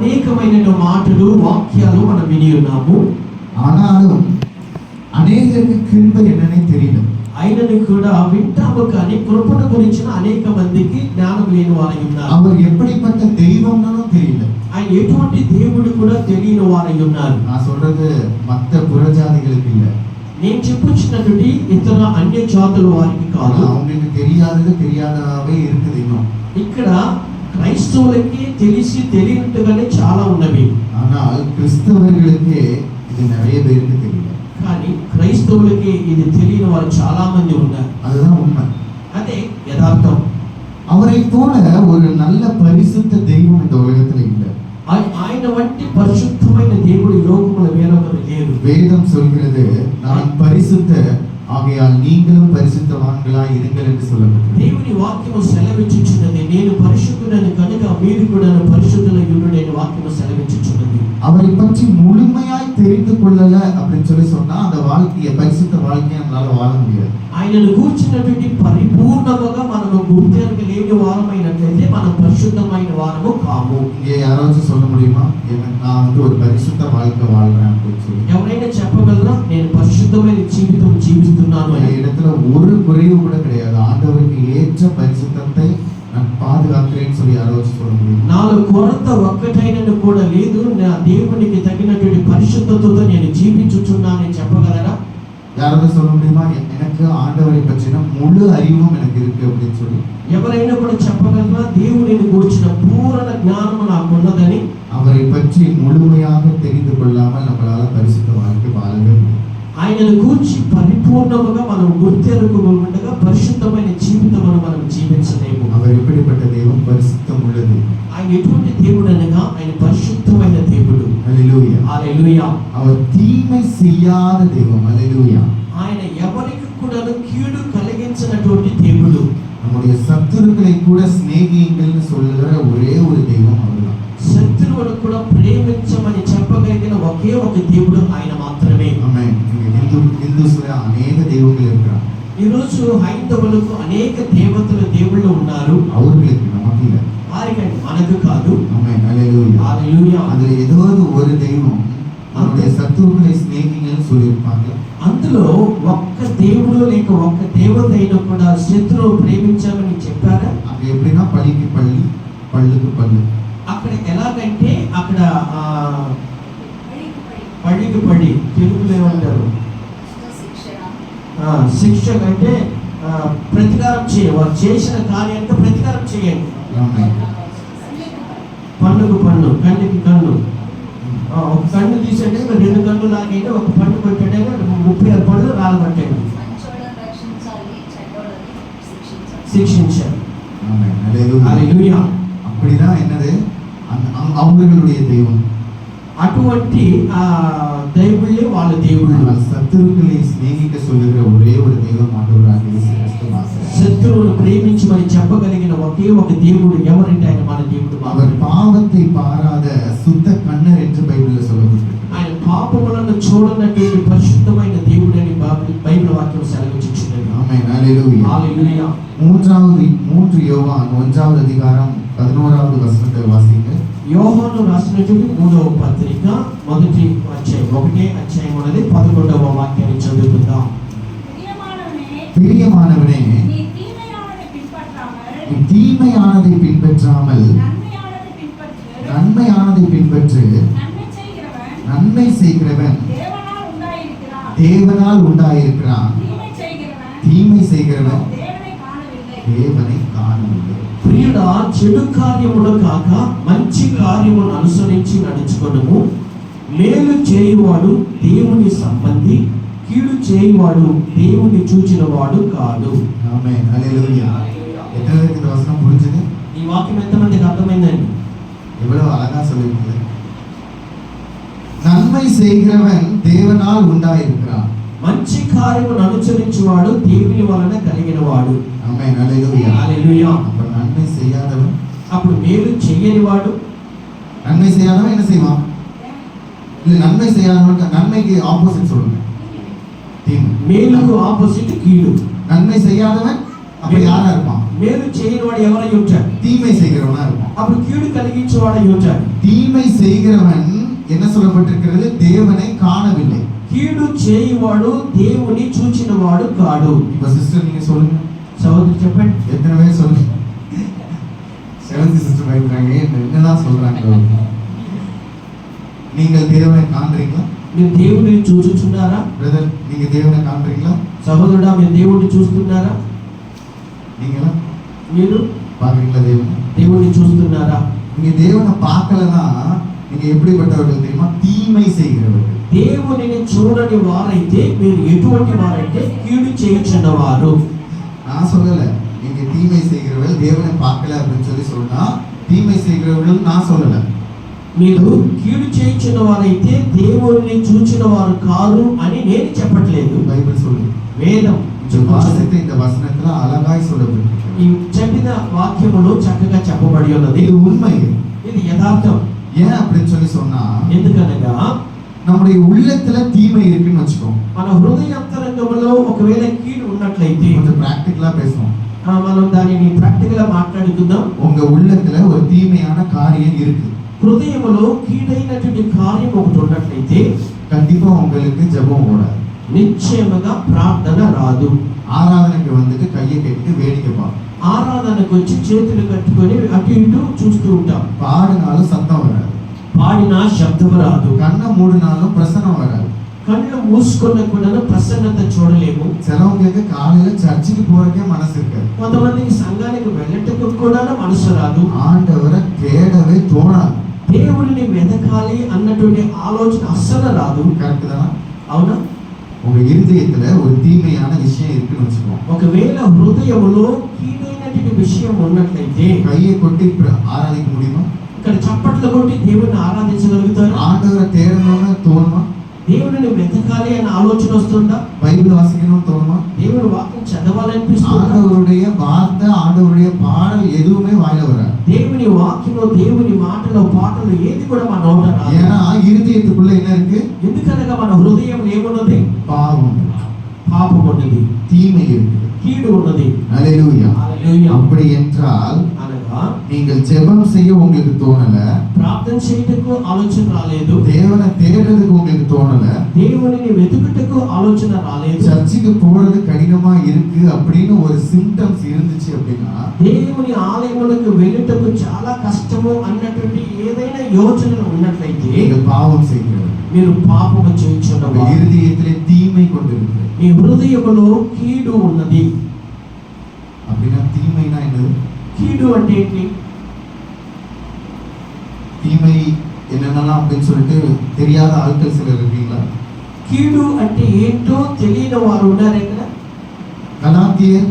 అనేకమైన మాటలు వాక్యాలు మనం విని ఉన్నాము. ஆனாலும் அநேகருக்கு கிருபை என்னன்னே தெரியல. అయినను కూడా వింటాము కానీ కృపను గురించిన అనేక మందికి జ్ఞానం లేని వారై ఉన్నారు. அவர் எப்படிப்பட்ட தெய்வம்னு தெரியல. ఆయన ఎటువంటి దేవుడు కూడా తెలియని వారై ఉన్నారు. நான் சொல்றது மத்த புறஜாதிகளுக்கு இல்ல. నేను చెప్పుచున్నది ఇతర అన్య జాతుల వారికి కాదు. அவங்களுக்கு தெரியாதவே இருக்குது இன்னும். ఇక్కడ క్రైస్తవులకి తెలిసి తెలియనట్టుగానే చాలా ఉన్నవి. ஆனால் கிறிஸ்தவர்களுக்கு இது நிறைய பேருக்கு தெரியல. కానీ క్రైస్తవులకి ఇది తెలియని వారు చాలా మంది ఉన్నారు. அதுதான் உண்மை. అదే యథార్థం. அவரை போல ஒரு நல்ல பரிசுத்த தெய்வம் இந்த உலகத்துல இல்லை. ఆయన వంటి పరిశుద్ధమైన దేవుడు ఈ లోకములో వేరొకరు లేరు. வேதம் சொல்கிறது நான் பரிசுத்த ஆகையால் நீங்களும் பரிசுத்தவான்களாய் இருங்கள் என்று சொல்லப்பட்டிருக்கிறது. దేవుని వాక్యము సెలవిచ్చుచున్నది నేను పరిశుద్ధుడని కనుక మీరు కూడా పరిశుద్ధులై ఉండుడి అని వాక్యము సెలవిచ్చుచున్నది. அவரை பற்றி முழுமையாய் தெரிந்து கொள்ளல அப்படின்னு சொல்லி சொன்னா அந்த வாழ்க்கையை பரிசுத்த வாழ்க்கையை நம்மளால வாழ முடியாது. ఆయనను గూర్చినటువంటి పరిపూర్ణముగా మనము గుర్తెరగలేని వారమైనట్లయితే మనం పరిశుద్ధమైన వారము కాము. இங்கே யாராச்சும் சொல்ல முடியுமா நான் ஒரு பரிசுத்த வாழ்க்கை வாழ்றேன் அப்படின்னு சொல்லி? ఎవరైనా చెప్పగలరా నేను పరిశుద్ధమైన జీవితం జీవిస్తున్నాను అనే இடத்துல ஒரு குறைவு கூட கிடையாது. ஆண்டவருக்கு ஏற்ற பரிசுத்தத்தை நான் பாதுகாக்கிறேன்னு சொல்லி யாராச்சும் சொல்ல முடியும்? నాలో కొరత ఒక్కటైనను కూడా లేదు. నా దేవునికి తగినటువంటి పరిశుద్ధతతో నేను జీవించుచున్నానని చెప్పగలరా? யாராவது சொல்ல முடியுமா எனக்கு ஆண்டவரை பற்றின முழு அறிவும் எனக்கு இருக்கு அப்படின்னு சொல்லி? ఎవరైనా కూడా చెప్పగలరా దేవునిని గురించిన పూర్ణ జ్ఞానం నాకు ఉన్నదని? அவரை பற்றி முழுமையாக தெரிந்து கொள்ளாமல் நம்மளால பரிசுத்த வாழ்க்கை வாழவே முடியாது. ఆయనను గూర్చి పరిపూర్ణముగా మనం గుర్తెరగకుండా పరిశుద్ధమైన జీవితమును మనం జీవించలేము. அவர் எப்படிப்பட்ட தெய்வம்? பரிசுத்தம் உள்ளது. ఆయన ఎటువంటి దేవుడు అనగా ఆయన పరిశుద్ధమైన దేవుడు. హల్లెలూయా హల్లెలూయా. அவர் தீமை செய்யாத தெய்வம். హల్లెలూయా. ఆయన ఎవరికి కూడా కీడు కలిగించినటువంటి దేవుడు. நம்முடைய சத்துருக்களை கூட சிநேகியுங்கள்னு சொல்லுகிற ஒரே ஒரு தெய்வம் அவர்தான். శత్రువును కూడా ప్రేమించమని చెప్పగలిగిన ఒకే ఒక దేవుడు ఆయన మాత్రమే. ஆமென். హిందూస్లో అనేక தெய்வங்கள் இருக்கிறாங்க. ఈ రోజు హైందవులకు అనేక దేవుళ్ళు ఉన్నారు. அவர்களுக்கு நமக்கு இல்ல. వారికి మనకు కాదు. ஆமென். హల్లెలూయా. హల్లెలూయా. அதுல ஏதோ ஒரு தெய்வம் அவருடைய சத்துருக்களை சிநேகிங்கள்னு சொல்லியிருப்பாங்க. అందులో ఒక్క దేవుడు లేక ఒక్క దేవత అయినా కూడా శత్రువు ప్రేమించామని చెప్పారా? అది ఎప్పుడైనా పల్లికి పళ్ళుకు పళ్ళు. అక్కడ ఎలాగంటే అక్కడ పళ్ళికి పడి తెలుగులో ఏమంటారు? శిక్ష అంటే ప్రతికారం చేయండి. వారు చేసిన కార్యానికి ప్రతికారం చేయండి. పన్నుకు పన్ను, కన్నుకి కన్ను. ఒక కన్ను తీసేయండి, రెండు కన్ను లాగేయండి. ఒక పన్ను కొట్టండి, 36 పళ్ళు రాలబట్టండి. శిక్షించారు. హల్లెలూయా. அப்படிதான் என்னது அவங்களுடைய தெய்வம். అటువంటి దేవుళ్ళే వాళ్ళ దేవుళ్ళు. శత్రువుల్ని స్నేహిక சொல்லுகிற ஒரே ஒரு தெய்வம் ஆண்டவராகிய இயேசு கிறிஸ்து మాత్రమే. శత్రువును ప్రేమించమని చెప్పగలిగిన ఒకే ఒక దేవుడు ఎవరంటే ఆయన మన దేవుడు. அவர் பாவத்தை பாராத சுத்த கண்ணர் என்று బైబిల్లో சொல்லப்பட்டிருக்கு. ఆయన పాపములను చూడనటువంటి పరిశుద్ధమైన దేవుడు అని బైబిల్ వాక్యం సెలవిచ్చుచున్నది. ఆమేన్. హల్లెలూయా. హల్లెలూయా. 3 యోహాను 1వ అధికారం 11వ వచనంతో వాసిస్తే యోహాను రాసినటువంటి 3వ పత్రిక 1వ అధ్యాయం ఉన్నది 11వ వాక్యాన్ని చదువుకుందాం. பிரியமானவனே நீ தீமையானதை பின்பற்றாமல் நன்மையானதை பின்பற்று. நன்மை செய்கிறவன் தேவனால் உண்டாயிருக்கிறான். தீமை செய்கிறவன் தேவனை காணவில்லை. ప్రియుడా, చెడు కార్యములు కాక మంచి కార్యమును అనుసరించి నడుచుకొనుము. మేలు చేయువాడు దేవుని సంబంధి, కీడు చేయువాడు దేవుని చూచినవాడు కాదు. ఆమేన్. హల్లెలూయా. ఎంతమందికి ఈ వచనం పురిచింది? ఈ వాక్యం ఎంతమందికి అర్థమైందండి? எவ்வளவு அழகா சொல்லிருக்கிறது. நன்மை செய்கிறவன் தேவனால் உண்டாயிருக்கிறான். మంచి కార్యమును అనుసరించువాడు దేవుని వలన కలిగిన వాడు. ఆమేన్. హల్లెలూయా. హల్లెలూయా. அப்ப நன்மை செய்யாதவன், అప్పుడు మేలు చేయని వాడు, நன்மை செய்யாதவன் என்ன செய்வான்? இல்ல, நன்மை செய்யாதவன் நன்மைக்கு ஆப்போசிட் சொல்லுங்க. தீமை. మేలుకు ఆపోజిట్ కీడు. நன்மை செய்யாதவன் அப்ப யாரா இருப்பான்? మేలు చేయనివాడు ఎవరై ఉంటాడు? தீமை செய்கிறவனா இருப்பான். అప్పుడు కీడు కలిగించేవాడై ఉంటాడు. தீமை செய்கிறவன் என்ன சொல்லப்பட்டிருக்கிறது? தேவனை காணவில்லை. కీడు చేయువాడు దేవుని చూచినవాడు కాడు. இப்ப சிஸ்டர் நீங்க சொல்லுங்க, సహోదరు చెప్పండి. எத்தனை பேர் சொல்லுங்க? செவன்த் சிஸ்டர் பயப்படுறாங்க, என்னதான் சொல்றாங்க? நீங்கள் தேவனை காண்றீங்களா? మీరు దేవుని చూచుచున్నారా? பிரதர் நீங்க தேவனை காண்றீங்களா? సహోదరుడా, మీరు దేవుని చూస్తున్నారా? நீங்களா మీరు பாக்குறீங்களா தேவனை? దేవుని చూస్తున్నారా? நீங்க தேவனை பார்க்கலனா நீங்க எப்படிப்பட்டவர்கள் தெரியுமா? தீமை செய்கிறவர்கள். దేవునిని చూడని వారైతే మీరు ఎటువంటి వారైతే కీడు చేయుచున్నవారు. நான் சொல்லல நீங்க தீமை செய்கிறவர்கள் தேவனை பார்க்கல அப்படின்னு சொல்லி சொன்னா, தீமை செய்கிறவர்கள் நான் சொல்லல. మీరు కీడు చేయుచున్న వారైతే దేవుని చూచిన వారు కారు అని నేను చెప్పట్లేదు. பைபிள் சொல்லு. వేదం வாசித்த இந்த வசனத்துல அழகாய் சொல்லப்பட்டிருக்கிறது. ఈ చెప్పిన వాక్యములో చక్కగా చెప్పబడి ఉన్నది. இது உண்மை. ఇది యథార్థం. ஏன் அப்படின்னு சொல்லி சொன்னா, ఎందుకనగా நம்முடைய உள்ளத்துல தீமை இருக்குன்னு வச்சுக்கோ. మన హృదయాంతరంగంలో ఒకవేళ కీడు ఉన్నట్లయితే கொஞ்சம் பிராக்டிகலா பேசுவோம். మనం దానిని ప్రాక్టికల్ గా మాట్లాడుకుందాం. உங்க உள்ளத்துல ஒரு தீமையான காரியம் இருக்கு. హృదయములో కీడైనటువంటి కార్యం ఒకటి ఉన్నట్లయితే கண்டிப்பா உங்களுக்கு ஜெபம் ஓடாது. నిశ్చయముగా ప్రార్థన రాదు. ஆராதனைக்கு வந்துட்டு கையை கட்டிட்டு வேடிக்கை பார்ப்போம். ఆరాధనకు వచ్చి చేతులు కట్టుకొని అటు ఇటు చూస్తూ ఉంటాం. பாடினாலும் சத்தம் வராது. పాడినా శబ్దం రాదు. கண்ணை மூடினாலும் பிரசன்னம் வராது. కళ్ళు మూసుకున్న కూడా ప్రసన్నత చూడలేము. சிலவங்களுக்கு காலையில சர்ச்சுக்கு போறதுக்கே மனசு இருக்காது. కొంతమందికి సంఘానికి వెళ్ళటకు కూడా మనసు రాదు. ஆண்டவரை தேடவே தோணாது. దేవుడిని వెతకాలి అన్నటువంటి ఆలోచన అస్సలు రాదు. கரெக்ட் தானா? అవునా? உங்க இருதயத்துல ஒரு தீமையான விஷயம் இருக்குன்னு வச்சுக்கோங்க. ఒకవేళ హృదయములో కీడైనటువంటి విషయం ఉన్నట్లయితే கையை கொட்டி ஆராதிக்க முடியுமா? ఇక్కడ చప్పట్లు కొట్టి దేవుడిని ఆరాధించగలుగుతారు. ஆண்டவரை தேடணும்னு தோணுமா? దేవుడిని వెతకాలి అనే ఆలోచన వస్తుందా? பைபிள் வாசிக்கணும்னு தோணுமா? దేవుడి వాక్యం చదవాలనిపిస్తుందా? ஆண்டவருடைய வார்த்தை, ஆண்டவருடைய பாடல் எதுவுமே வாயில வராது. దేవుని వాక్యము, దేవుని మాటలు, పాటలు ఏది కూడా మన నోట రాదు. ஏன்னா இருதயத்துக்குள்ள என்ன இருக்கு? ఎందుకనగా మన హృదయం ఏమున్నది? பாவம், పాపం ఉన్నది, தீமை இருக்கு, కీడు ఉన్నది. ஹல்லேலூயா. హల్లెలూయా. அப்படி என்றால் అనగా நீங்கள் ஜெபம் செய்ய உங்களுக்கு தோணல, ప్రార్థన చేయటకు ఆలోచన రాలేదు, தேவனை தேடுறதுக்கு உங்களுக்கு தோணல, దేవునిని వెతుకుటకు ఆలోచన రాలేదు, சர்ச்சுக்கு போறது கடினமா இருக்கு அப்படின்னு ஒரு சிம்டம்ஸ் இருந்துச்சு அப்படின்னா, దేవుని ఆలయములకు వెళ్ళుటకు చాలా కష్టము అన్నటువంటి ఏదైనా యోచనలు ఉన్నట్లయితే நீங்கள் பாவம் செய்கிறீர்கள். మీరు పాపము உங்கள் చేయుచున్నవారు. இருதயத்திலே தீமை கொண்டிருக்கிறது. మీ హృదయములో కీడు ఉన్నది. அப்படின்னா தீமைனா என்னது? కీడు అంటే ఏంటి? தீமை என்னென்னலாம் அப்படின்னு சொல்லிட்டு தெரியாத ஆட்கள் சிலர் இருக்கீங்களா? కీడు అంటే ఏంటో తెలియని వారు ఉన్నారు ఇక్కడ. கலாத்தியர்,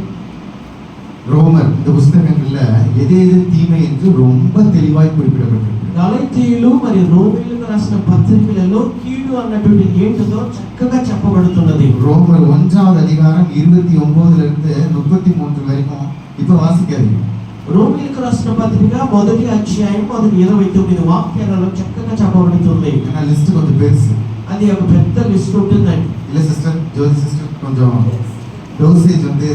ரோமர் இந்த புஸ்தகங்கள்ல எது எது தீமை என்று ரொம்ப தெளிவாய் குறிப்பிடப்பட்டிருக்கு. గలతీయులు మరి రోమీయులకు రాసిన పత్రికలలో కీడు అన్నటువంటి ఏంటిదో చక్కగా చెప్పబడుతున్నది. ரோமர் 1வது அதிகாரம் 29ல இருந்து 33 வரைக்கும் இப்ப வாசிக்காதீங்க. రోమీయులకు రాసిన పత్రిక 1వ అధ్యాయం 29 వాక్యాలలో చక్కగా చెప్పబడుతుంది. ஏன்னா லிஸ்ட் கொஞ்சம் பெருசு. అది ఒక పెద్ద లిస్ట్ ఉంటుందండి. இல்ல సిస్టర్, ஜோதி சிஸ்டர் கொஞ்சம் டோசேஜ் வந்து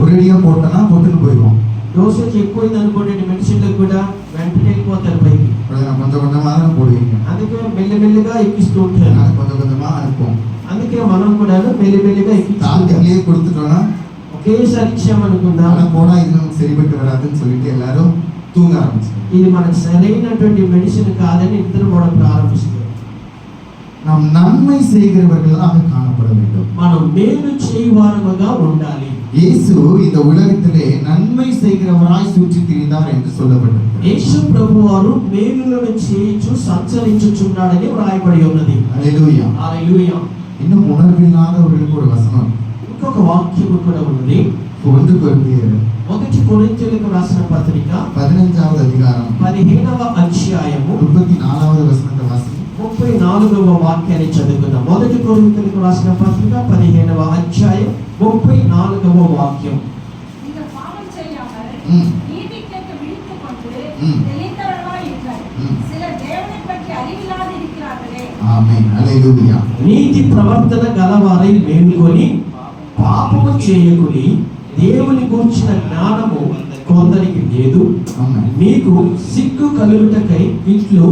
ஒரேடியா போட்டனா போட்டுன்னு போயிடுவோம். డోసేజ్ ఎక్కువైంది అనుకోండి, మెడిసిన్లకు కూడా వెంటనే వెళ్ళిపోతారు పైకి. கொஞ்சம் கொஞ்சமா தான் போடுவீங்க. అందుకే మెల్లిమెల్లిగా ఎక్కిస్తూ ఉంటారు. அதனால கொஞ்சம் கொஞ்சமா அனுப்புவோம். అందుకే మనం కూడా మెల్లిమెల్లిగా ఎక్కిస్తాం. ஸ்டார்டிங்லயே கொடுத்துட்டோம்னா ఒకేసారి ఇచ్చామనుకుందాం, ஆனா போனா இது நமக்கு சரிப்பட்டு வராதுன்னு சொல்லிட்டு எல்லாரும் தூங்க ஆரம்பிச்சிடும். ఇది మనకు సరైనటువంటి మెడిసిన్ కాదని ఇద్దరు కూడా ప్రారంభిస్తారు. நாம் நன்மை செய்கிறவர்களாக காணப்பட வேண்டும். మనం మేలు చేయవారముగా ఉండాలి. இயேசு இந்த உலகத்திலே நன்மை செய்கிறவராய் சுற்றி திரிந்தார் என்று சொல்லப்பட்டிருக்கிறது. యేసు ప్రభువారు మేలులను చేయించు సంచరించుచున్నాడని వ్రాయబడి ఉన్నది. ஹல்லேலூயா. హల్లెలూయా. இன்னும் உணர்வில்லாதவர்களுக்கு ஒரு வசனம், ఇంకొక వాక్యము కూడా ఉన్నది. 1 కొరింథీయులు 1 కొరింథీయులకు రాసిన పత్రిక 15వ அதிகாரம் 15వ అధ్యాయము 34వ వచనத்தை వాసి 34వ వాక్యాన్ని చదువుకుందాం. 1 కొరింథీయులకు రాసిన పత్రిక 15వ అధ్యాయం 34వ వాక్యం. நீங்கள் பாவம் செய்யாமல் நீதிக்கேற்க விழித்துக்கொண்டு தெளிந்தவர்களாய் இருங்கள். சிலர் தேவனைப் பற்றி அறிவில்லாது இருக்கிறார்களே. ஆமென். ஹல்லேலூயா. నీతి ప్రవర్తన గలవారై మేలుకొని పాపము చేయకుడి, దేవుని గూర్చిన జ్ఞానము కొందరికి లేదు, ஆமென். మీకు సిగ్గు కలుగుటకై ఇట్లు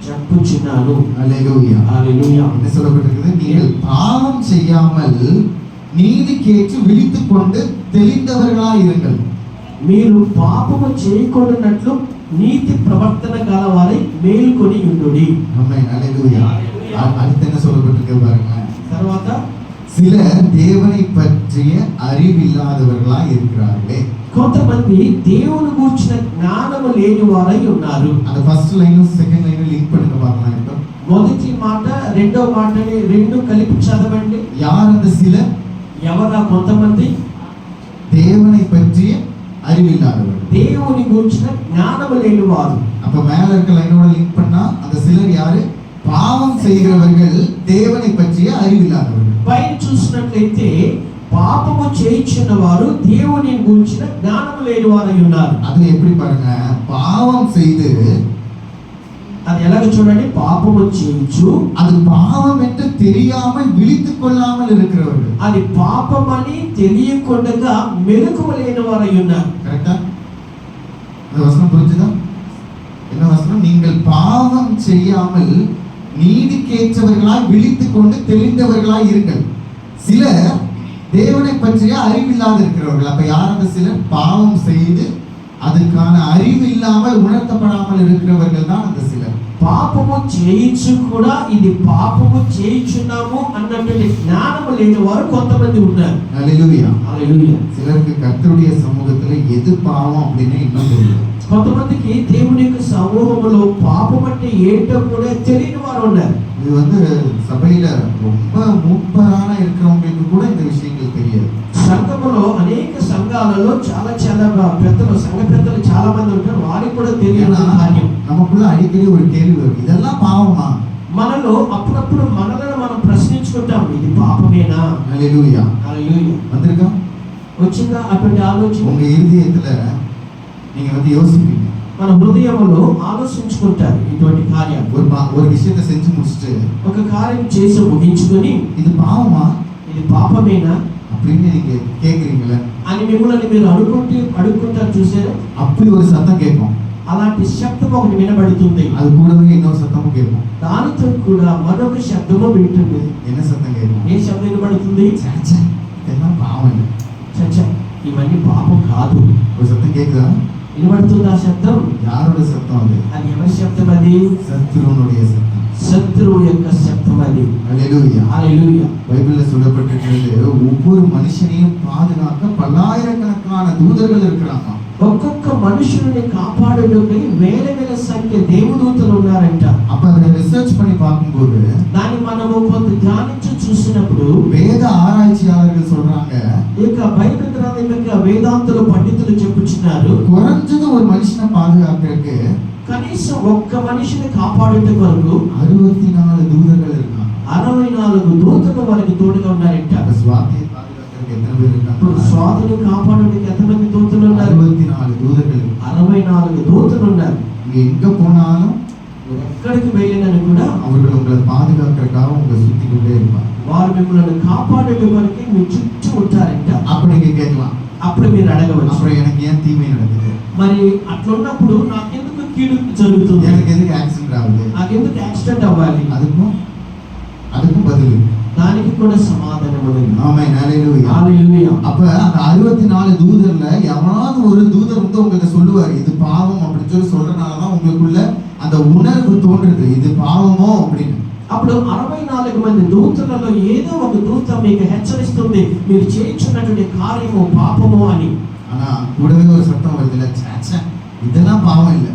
చెప్పుచున్నాను. ஹல்லேலூயா. హల్లెలూయా. என்ன சொல்லப்பட்டிருக்குது? நீங்கள் பாவம் செய்யாமல் நீதிக்கேற்று விழித்துக் கொண்டு தெளிந்தவர்களாய் இருங்கள். మీరు పాపము చేయకుండానట్లు నీతి ప్రవర్తన గలవారై మేల్కొని ఉండుడి. ஆமென். ஹல்லேலூயா. அடுத்து என்ன சொல்லப்பட்டிருக்கு பாருங்க. తర్వాత சிலர் தேவனை பற்றிய அறிவில்லாதவர்களாய் இருக்கிறார்களே. కొంతమంది దేవుని గూర్చిన జ్ఞానము లేని వారై ఉన్నారు. அந்த ஃபர்ஸ்ட் லைனும் செகண்ட் லைனும் லிங்க் பண்ணுங்க பார்க்கலாம். இப்போ మొదటి మాట రెండో మాటని రెండు కలిపి చదవండి. யார் அந்த சிலர்? ఎవరా కొంతమంది? தேவனை பற்றிய அறிவில்லாதவர்கள். దేవుని గూర్చిన జ్ఞానము లేని వారు. அப்ப மேல இருக்க லைனோட லிங்க் பண்ணா அந்த சிலர் யாரு? பாவம் செய்கிறவர்கள், தேவனை பற்றிய அறிவில்லாதவர்கள். పైన చూసినట్లయితే పాపము చేయించిన వారు దేవుని గురించిన జ్ఞానము లేని వారై ఉన్నారు. அது எப்படி பாருங்க, பாவம் செய்து అది ఎలాగ చూడండి, పాపము చేయించు அது பாவம் என்று தெரியாமல் விழித்துக் கொள்ளாமல் இருக்கிறவர்கள். అది పాపమని తెలియకుండా మెలకువ లేని వారై ఉన్నారు. கரெக்டா? அந்த வசனம் புரிஞ்சுதா? என்ன வசனம்? நீங்கள் பாவம் செய்யாமல் நீதிக்கேற்றவர்களாய் விழித்துக் கொண்டு தெளிந்தவர்களாய் இருங்கள். சிலர் தேவனை பற்றிய அறிவில்லாத இருக்கிறவர்கள். அப்ப யார் அந்த சிலர்? பாவம் செய்து அதுக்கான அறிவு இல்லாமல் உணர்த்தப்படாமல் இருக்கிறவர்கள் தான் அந்த சிலர். పాపము చేయించు కూడా ఇది పాపము చేయించున్నాము అన్నటువంటి జ్ఞానము లేని వారు కొంతమంది ఉన్నారు. ஹல்லேலூயா. హల్లెలూయా. சிலருக்கு கர்த்தருடைய சமூகத்துல எது பாவம் அப்படின்னு இன்னும் தெரியல. కొంతమందికి దేవుని యొక్క సమూహములో పాపం అంటే ఏంటో కూడా తెలియని వారు ఉన్నారు. இது வந்து சபையில ரொம்ப மூப்பரான இருக்கிறவங்களுக்கு கூட இந்த விஷயங்கள் தெரியாது. సంఘములో అనేక సంఘాలలో చాలా పెద్దలు, సంఘ పెద్దలు చాలా మంది ఉంటారు, వారికి కూడా తెలియని కార్యం. நமக்குள்ள அடிக்கடி ஒரு கேள்வி வரும், இதெல்லாம் பாவமா? మనలో అప్పుడప్పుడు మనలను మనం ప్రశ్నించుకుంటాం, ఇది పాపమేనా? ஹல்லேலூயா. హల్లెలూయా. வந்திருக்கா? వచ్చిందా అటువంటి ఆలోచన? உங்க இருதயத்துல நீங்க வந்து யோசிப்பீங்க. మన హృదయంలో ఆలోచించుకుంటారు ఇటువంటి కార్యాలు. ஒரு விஷயத்தை செஞ்சு முடிச்சுட்டு ఒక కార్యం చేసి ముగించుకొని இது பாவமா ఇది పాపమేనా அப்படின்னு நீங்க கேக்குறீங்களே, అని మిమ్మల్ని మీరు అడుక్కుంటారు చూసారా? அப்படி ஒரு சத்தம் கேட்கும். అలాంటి శబ్దం ఒకటి వినబడుతుంది. அது கூடவே இன்னொரு சத்தமும் கேட்கும். దానితో కూడా మరొక శబ్దము వింటుంది. என்ன சத்தம் கேட்கும்? ఏ శబ్దం వినబడుతుంది? ச்சே, இதெல்லாம் பாவம் இல்லை. చచ్చ, ఇవన్నీ పాపం కాదు. ஒரு சத்தம் கேக்குதா? వినబడుతుంది ఆ శబ్దం. யாரோட சத்தம் அது? అది ఎవరి శబ్దం? అది சத்துருனுடைய சத்தம். శత్రువు యొక్క శబ్దం అది. ஹல்லேலூயா. హల్లెలూయా. பைபிள்ல சொல்லப்பட்டிருக்கிறது, ஒவ்வொரு மனுஷனையும் பாதுகாக்க பல்லாயிரக்கணக்கான தூதர்கள் இருக்கிறாங்க. ఒక్కొక్క మనుషుని కాపాడుటకు వేల సంఖ్య దేవదూతలు ఉన్నారంట. அப்ப அதை ரிசர்ச் பண்ணி பார்க்கும்போது దాన్ని మనము కొంత ధ్యానించి చూసినప్పుడు வேத ஆராய்ச்சியாளர்கள் சொல்றாங்க, ఇక బైబిల్ గ్రంథం యొక్క వేదాంతులు పండితులు చెప్పుచున్నారు, குறைஞ்சது ஒரு மனுஷனை பாதுகாக்கிறதுக்கு కనీసం ఒక్క మనిషిని కాపాడుట కొరకు 64 தூதர்கள் இருக்காங்க. 64 దూతలు వారికి తోడుగా ఉన్నారంట. அப்ப சுவாத்தியை பாதுகாக்கிறதுக்கு எத்தனை பேர் ఇప్పుడు இருக்காங்க? స్వాతిని కాపాడుటకు ఎంతమంది దూతలు ఉన్నారు? 64 தூதர்கள். 64 దూతలు ఉన్నారు. நீங்க எங்க போனாலும் మీరు ఎక్కడికి వెళ్ళినను కూడా அவர்கள் உங்களை பாதுகாக்கிறதுக்காக உங்களை சுத்தி கொண்டே இருப்பாங்க. వారు మిమ్మల్ని కాపాడుట కొరకు మీ చుట్టూ ఉంటారంట. அப்ப நீங்க கேட்கலாம், అప్పుడు మీరు అడగవచ్చు, அப்புறம் எனக்கு ஏன் தீமை நடக்குது? మరి అట్లున్నప్పుడు నాకెందుకు కీడు జరుగుతుంది? எனக்கு எதுக்கு ஆக்சிடென்ட் ஆகுது? నాకెందుకు యాక్సిడెంట్ అవ్వాలి? அதுக்கும் பதில் இருக்கு. దానికి కూడా సమాధానం ఉంది. ஆமென். ஹல்லேலூயா. హల్లెలూయా. அப்ப அந்த 64 தூதர்ல எவனாவது ஒரு தூதர் வந்து உங்களுக்கு சொல்லுவார், இது பாவம் அப்படின்னு சொல்றனாலதான் உங்களுக்குள்ள அந்த உணர்வு தோன்றுது, இது பாவமோ அப்படின்னு. అప్పుడు 64 మంది దూతలలో ఏదో ఒక దూత మీకు హెచ్చరిస్తుంది, మీరు చేయించున్నటువంటి కార్యము పాపము అని. ஆனா கூடவே ஒரு சத்தம் வருது, இல்ல ச்சே, இதெல்லாம் பாவம் இல்லை.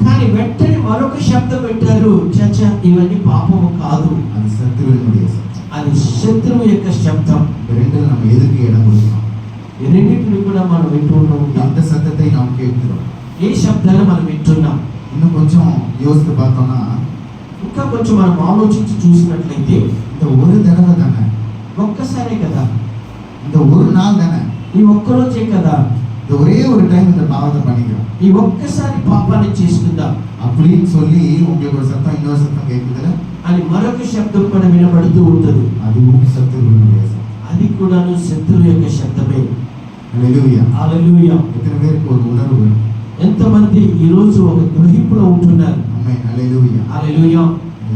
కానీ వెంటనే మరొక శబ్దం వింటారు, చచ్చ, ఇవన్నీ పాపము కాదు. அது சத்துருவினுடைய சத்தம். అది శత్రువు యొక్క శబ్దం. இந்த ரெண்டுல நம்ம எதுக்கு இடம் கொடுக்கிறோம்? ఈ రెండింటిని కూడా మనం వింటూ ఉన్నాం. அந்த சத்தத்தை நாம் கேட்கிறோம். ఏ శబ్దాన్ని మనం వింటున్నాం? இன்னும் கொஞ்சம் யோசித்து பார்த்தோம்னா, ఇంకా కొంచెం మనం ఆలోచించి చూసినట్లయితే இந்த ஒரு தடவை தானே, ఒక్కసారే కదా, இந்த ஒரு நாள் தானே, ఈ ఒక్కరోజే కదా, இந்த ஒரே ஒரு டைம் இந்த பாவத்தை பண்ணிக்கிறோம், ఈ ఒక్కసారి పాపాన్ని చేసుకుందాం அப்படின்னு சொல்லி உங்களுக்கு ஒரு சத்தம், இன்னொரு சத்தம் கேட்குதுல, అని మరొక శబ్దం కూడా వినబడుతూ ఉంటుంది. அதுவும் சத்துருவினுடைய சத்தம். అది కూడాను శత్రువు యొక్క శబ్దమే. హల్లెలూయా. హల్లెలూయా. ఎத்தனை பேருக்கு ஒரு உணர்வு வரும்? ఎంతమంది ఈ రోజు ఒక గ్రహింపులో ఉంటున్నారు? ఆమేన్. హల్లెలూయా. హల్లెలూయా.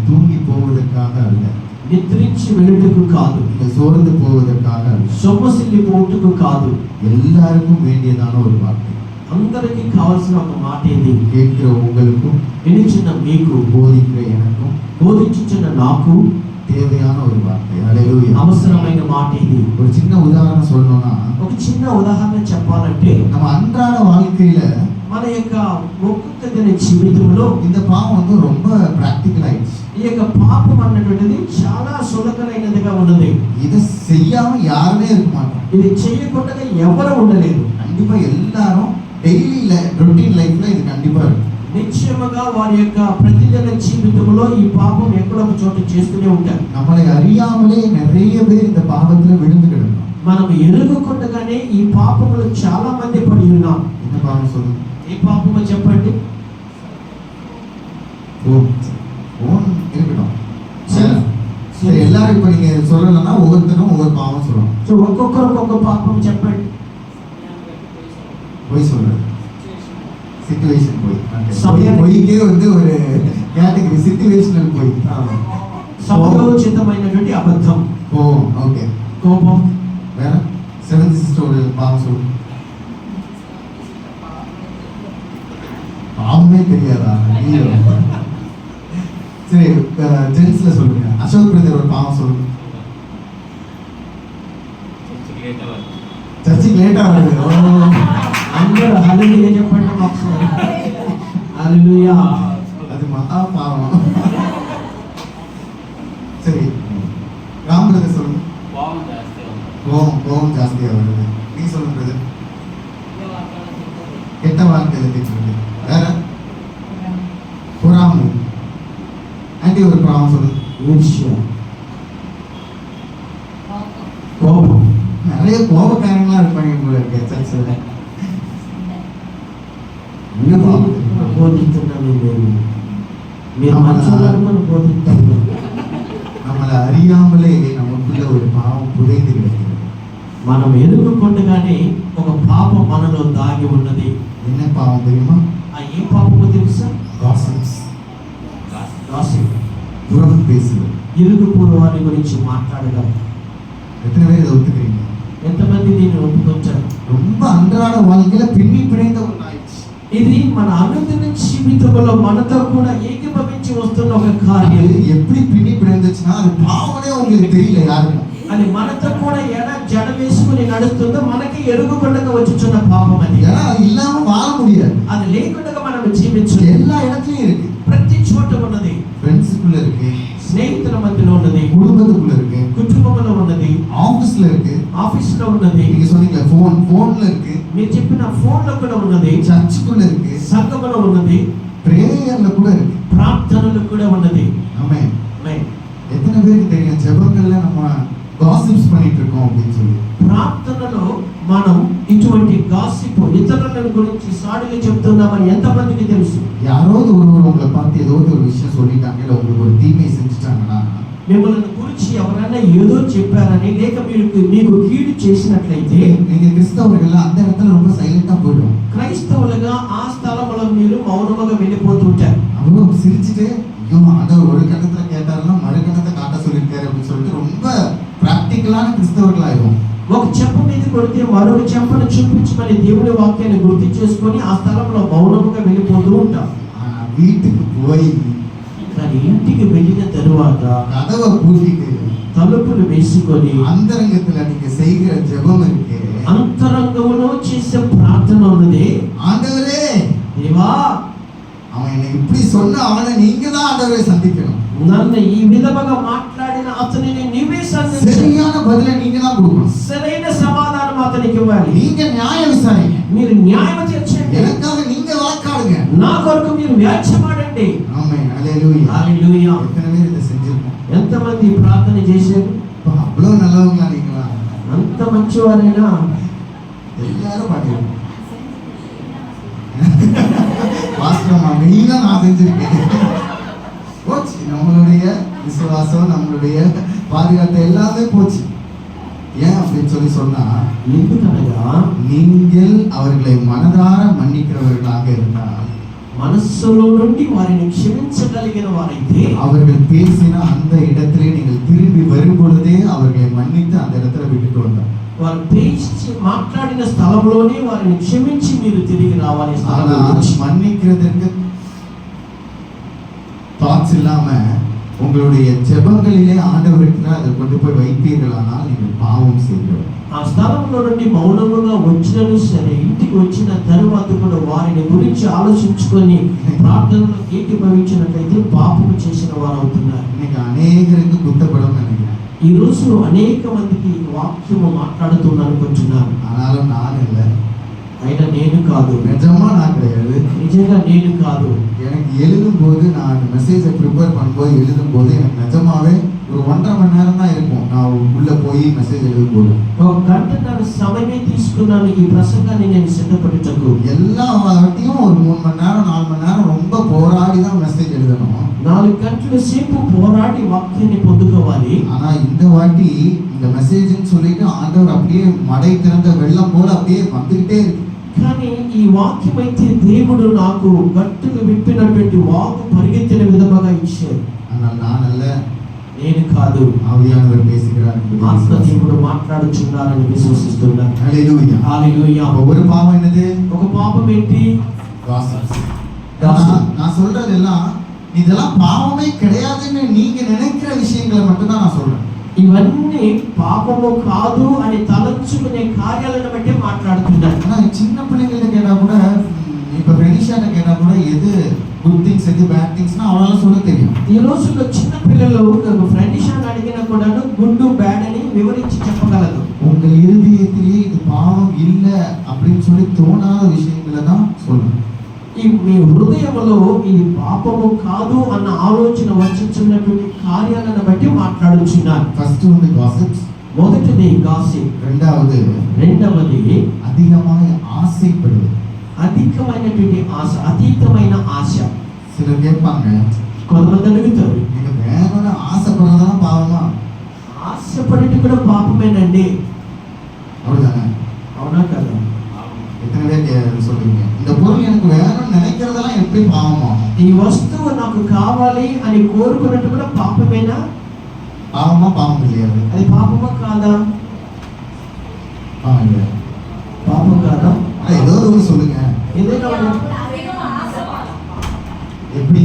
தூங்கி போவதற்காக அல்ல, నిద్రించి వెళ్ళుటకు కాదు, சோர்ந்து போவதற்காக அல்ல, సొమ్మసిల్లి పోటుకు కాదు, எல்லாருக்கும் வேண்டியதான ஒரு வார்த்தை. అందరికీ కావాల్సిన ఒక మాట ఇది. கேட்கிற உங்களுக்கும் వినిచిన మీకు, போதிக்கிற எனக்கும் బోధించుచున్న నాకు தேவையான ஒரு வார்த்தை. ஹல்லேலூயா. అవసరమైన మాట ఇది. ஒரு சின்ன உதாரணம் சொல்லணும்னா, ఒక చిన్న ఉదాహరణ చెప్పాలంటే நம்ம அன்றாட வாழ்க்கையில మన యొక్క ఒక్కొక్క జీవితంలో இந்த பாவம் வந்து ரொம்ப பிராக்டிக்கல் ஆயிடுச்சு. ఈ యొక్క పాపం అన్నటువంటిది చాలా సులభమైనదిగా ఉన్నది. இதை செய்யாம யாருமே இருக்க மாட்டோம். ఇది చేయకుండా ఎవరు ఉండలేరు. கண்டிப்பா எல்லாரும் டெய்லி ரொட்டீன் லைஃப்ல இது கண்டிப்பா இருக்கும். నిశ్చయముగా వారి యొక్క ప్రతిదిన జీవితంలో ఈ పాపం ఎక్కడో ఒక చోట చేస్తూనే ఉంటారు. நம்மளை அறியாமலே நிறைய பேர் இந்த பாவத்துல விழுந்து கிடக்கும். మనం ఎరుగుకుండగానే ఈ పాపములు చాలా మంది పడి ఉన్నాం. என்ன பாவம் சொல்லுங்க? ఏ పాపమో చెప్పండి. போன் இருக்கட்டும். சரி, எல்லாரும் இப்ப நீங்க சொல்லலன்னா ஒவ்வொருத்தரும் ஒவ்வொரு பாவம் சொல்லணும். సో ఒక్కొక్కరు ఒక్కొక్క పాపం చెప్పండి. போய் சொல்றது, சிச்சுவேஷன் போய், సమయం- போய்க்கே வந்து ஒரு கேட்டகரி சிச்சுவேஷனல் போய். సమయోచితమైనటువంటి అబద్ధం, கோபம். ஓகே, కోపం. வேற செவன்த் சிஸ்டர் ஒரு பாவம் சொல்லு. பாவமே தெரியாதா? ஐயோ. சரி, ஜென்ஸ்ல சொல்லுங்க. அசோக் பிரதர் ஒரு பாவம் சொல்லுங்க. சர்ச்சுக்கு லேட்டா வருது. ஓ, అందరూ హల్లెలూయా చెప్పండి ఒకసారి. హల్లెలూయా. அது மகா பாவம். சரி, ராம் பிரதர் சொல்லுங்க. கோபம் ஜாஸ்தியா வருது. நீ சொல்லுங்க பிரதர். கெட்ட வார்த்தையில பேசுறது. வேற பொறாமை. ஆண்டி ஒரு பாவம் சொல்லுங்க. ఈర్ష్య, కోపం. நிறைய கோபக்காரங்களா இருப்பாங்க போல இருக்கு சர்ச்சில். బోధిస్తున్నాను నేను. మీరు మంచోళ్ళని మనం బోధిస్తాము. நம்மளை அறியாமலே நமக்குள்ள ஒரு பாவம் புதைந்து கிடக்கிறது. మనం ఎరుగుకుండగానే ఒక పాపం మనలో దాగి ఉన్నది. என்ன பாவம் தெரியுமா? ఆ ఏ పాపమో తెలుసా? గాసిప్స్. గాసిప్, புறம் பேசுவது. ఇరుగు పొరుగు వారి గురించి మాట్లాడడం. எத்தனை பேர் இதை ஒத்துக்கிறீங்க? ఎంతమంది దీన్ని ఒప్పుకొచ్చారు? ரொம்ப அன்றாட வாழ்க்கையில பின்னி பிணைந்த ஒரு ஆயிடுச்சு. ఇది మన అనుదిన జీవితంలో మనతో కూడా ఏకీభవించి వస్తున్న ఒక அது కార్యం. எப்படி பின்னி பிணைந்துச்சுன்னா அது பாவனே உங்களுக்கு தெரியல யாருக்கும். అది మనతో కూడా ఎలా జడ వేసుకుని నడుస్తుందో మనకి ఎరుగుకుండా వచ్చుచున్న పాపం అది. ஏன்னா அது இல்லாம வாழ முடியாது. అది లేకుండా మనం జీవించలేము. எல்லா இடத்துலயும் இருக்கு. ప్రతి చోట ఉన్నది. ஃப்ரெண்ட்ஸுக்குள்ள இருக்கு, స్నేహితుల మధ్యలో ఉన్నది, குடும்பத்துக்குள்ள இருக்கு, కుటుంబంలో ఉన్నది, ஆபீஸ்ல இருக்கு, ఆఫీసులో ఉన్నది, நீங்க சொன்னீங்க போன்ல இருக்கு, మీరు చెప్పిన ఫోన్లో కూడా ఉన్నది, சர்ச்சுக்குள்ள இருக்கு, సంఘములో ఉన్నది, பிரேயர்ல கூட இருக்கு. ప్రార్థనలు కూడా ఉన్నది. ஆமென். ఆమేన్. எத்தனை பேருக்கு தெரியும் ஜெபங்கள்ல நம்ம காசிப்ஸ் பண்ணிட்டு இருக்கோம் அப்படின்னு சொல்லி? ప్రార్థనలో మనం ఇటువంటి గాసిప్, ఇతరుల గురించి సాడిగా చెప్తున్నామని ఎంతమందికి తెలుసు? யாராவது ஒருவர் உங்களை பார்த்து ஏதோ ஒரு விஷயம் சொல்லிட்டாங்க, இல்ல உங்களுக்கு ஒரு தீமை செஞ்சுட்டாங்கன்னா, మిమ్మల్ని గురించి ఎవరైనా ఏదో చెప్పారని లేక మీకు కీడు చేసినట్లయితే நீங்க கிறிஸ்தவர்கள் அந்த இடத்துல ரொம்ப சைலண்டா போயிடும். క్రైస్తవులుగా ఆ స్థలంలో మీరు మౌనముగా వెళ్ళిపోతుంటారు. அவ்வளவு சிரிச்சுட்டு, ஐயோ ஆண்டவர் ஒரு கட்டத்துல கேட்டாருன்னா மறு கட்டத்தை காட்ட சொல்லியிருக்காரு அப்படின்னு சொல்லிட்டு ரொம்ப பிராக்டிக்கலான கிறிஸ்தவர்கள் ஆயிடும். ఒక చెప్ప మీద కొడితే మరొక చెప్పను చూపించమని దేవుని వాక్యాన్ని గుర్తు చేసుకొని ఆ స్థలంలో మౌనముగా వెళ్ళిపోతూ ఉంటాం. வீட்டுக்கு போய் కానీ ఇంటికి వెళ్ళిన తరువాత கதவை பூட்டிட்டு తలుపులు వేసుకొని அந்தரங்கத்துல நீங்க செய்கிற ஜெபம் இருக்கு, అంతరంగంలో చేసే ప్రార్థన ఉన్నది. ஆண்டவரே దేవా, அவன் என்னை இப்படி சொன்ன அவனை நீங்க தான் ஆண்டவரை சந்திக்கணும். నన్ను ఈ విధముగా మాట్లాడిన అతనిని నీవే సంధించాలి. சரியான பதிலை நீங்க தான் கொடுக்கணும். సరైన సమాధానం అతనికి ఇవ్వాలి. நீங்க நியாய விசாரிங்க, మీరు న్యాయం తీర్చండి. எனக்காக நீங்க வாக்காடுங்க. నా కొరకు మీరు వ్యాఖ్యమాడండి. ஆமென். ஹல்லேலூயா. హల్లెలూయా. எத்தனை பேர் இதை செஞ்சிருக்கோம்? ఎంతమంది ప్రార్థన చేశారు? அவ்வளவு நல்லவங்களா நீங்களா? అంత మంచివారైనా எல்லாரும் பண்ணிருக்கோம். வாஸ்தவமா மெயினா நான் செஞ்சிருக்கேன். போச்சு, நம்மளுடைய விசுவாசம், நம்மளுடைய பாதுகாப்பு எல்லாமே போச்சு. ஏன் அப்படின்னு சொன்னா, ఎందుకనగా நீங்கள் அவர்களை மனதார மன்னிக்கிறவர்களாக இருந்தால், మనస్సులో నుండి వారిని క్షమించగలిగిన వారైతే அவர்கள் பேசின அந்த இடத்திலே நீங்கள் திரும்பி வரும்பொழுதே அவர்களை மன்னித்து அந்த இடத்துல விட்டுட்டு வந்தார். వారు పేచి మాట్లాడిన స్థలంలోనే వారిని క్షమించి మీరు తిరిగి రావాలి. மன்னிக்கிறதுக்கு தாட்ஸ் இல்லாம உங்களுடைய ஜெபங்களிலே ஆண்டவருக்கு அதை கொண்டு போய் வைப்பீர்களானால் நீங்கள் பாவம் செய்கிறோம். ఆ స్థలంలో నుండి మౌనముగా వచ్చినను సరే, ఇంటికి వచ్చిన తరువాత కూడా వారిని గురించి ఆలోచించుకొని ప్రార్థనలో ఏకీభవించినట్లయితే పాపము చేసిన వారు అవుతున్నారు. இன்னைக்கு அநேகருக்கு குத்தப்படும் நினைக்கிறேன். ఈ రోజు అనేక మందికి వాక్యము మాట్లాడుతున్నాను అనుకుంటున్నారు. ஆனாலும் நான் இல்லை, అయినా నేను కాదు, நிஜமா நான் கிடையாது. నిజంగా నేను కాదు. எனக்கு எழுதும் போது, நான் மெசேஜை ப்ரிப்பேர் பண்ணும்போது எழுதும் போது எனக்கு நிஜமாவே ஒரு 1.5 மணி நேரம் தான் இருக்கும் நான் உள்ள போய் மெசேஜ் எழுதும் போது. ఒక గంటన్నర సమయమే తీసుకున్నాను ఈ ప్రసంగాన్ని నేను సిద్ధపడుటకు. எல்லா வாட்டியும் ஒரு 3 மணி நேரம் 4 மணி நேரம் ரொம்ப போராடி தான் மெசேஜ் எழுதணும். 4 గంటల సేపు పోరాడి వాక్యాన్ని పొందుకోవాలి. ஆனா இந்த வாட்டி இந்த மெசேஜ்னு சொல்லிட்டு ஆண்டவர் அப்படியே மடை திறந்த வெள்ளம் போல அப்படியே வந்துகிட்டே இருக்கு. కానీ ఈ వాక్యం అయితే దేవుడు నాకు గట్టులు విప్పినటువంటి వాకు పరిగెత్తిన విధముగా ఇచ్చారు. ஆனால் நான் அல்ல, నేను కాదు, ஆவியானவர் பேசுகிறார். ఆత్మదేవుడు మాట్లాడుచున్నారని విశ్వసిస్తున్నాను. హల్లెలూయా. హల్లెలూయా. ஒரு பாவம் என்னது? ఒక పాపం ఏంటి? நான் சொல்றதெல்லாம் இதெல்லாம் பாவமே கிடையாதுன்னு நீங்க நினைக்கிற விஷயங்களை மட்டும் தான் நான் சொல்றேன். ఇవన్నీ పాపము కాదు అని తలంచుకునే కార్యాలను బట్టి మాట్లాడుతున్నాను. ஆனா சின்ன பிள்ளைங்கள்ட்ட கேட்டா கூட, இப்ப ரெனிஷாட்ட கேட்டா கூட எது குட் திங்ஸ் எது பேட் திங்ஸ்னா அவளால சொல்ல தெரியும். ఈ రోజుల్లో చిన్న పిల్లలు ఫ్రెండ్షాన్ని అడిగినా కూడా గుడ్ బ్యాడ్ అని వివరించి చెప్పగలదు. உங்கள் இருதயத்திலேயே இது பாவம் இல்ல அப்படின்னு சொல்லி தோணாத விஷயங்களை தான் சொல்லணும். ఈ మీ హృదయంలో ఇది పాపము కాదు అన్న ఆలోచన వచ్చినటువంటి కార్యాలను బట్టి మాట్లాడుచున్నారు. ஃபர்ஸ்ட் வந்து gossips, మొదటిది గాసిప్, రెండవది அதிகமாக ஆசைப்படுவது, అధికమైనటువంటి ఆశ, అతీతమైన ఆశ. சிலர் கேட்பாங்க, కొంతమంది అడుగుతారు, நீங்க வேணும்னு ஆசைப்படுறதெல்லாம் பாவமா? ఆశపడేది కూడా పాపమేనండి. அப்படிதானே? అవునా కదా? எத்தனை பேர் சொல்றீங்க இந்த பொருள் எனக்கு வேணும்னு நினைக்கிறதெல்லாம் எப்படி பாவமாகும்? ఈ వస్తువు నాకు కావాలి అని కోరుకున్నట్టు కూడా పాపమేనా? பாவமா பாவம் இல்லையா? అది పాపమా కాదా? பாவம் இல்லையா? పాపం కాదా? ஏதோ ஒரு சொல்லுங்க. ఏదైనా எப்படி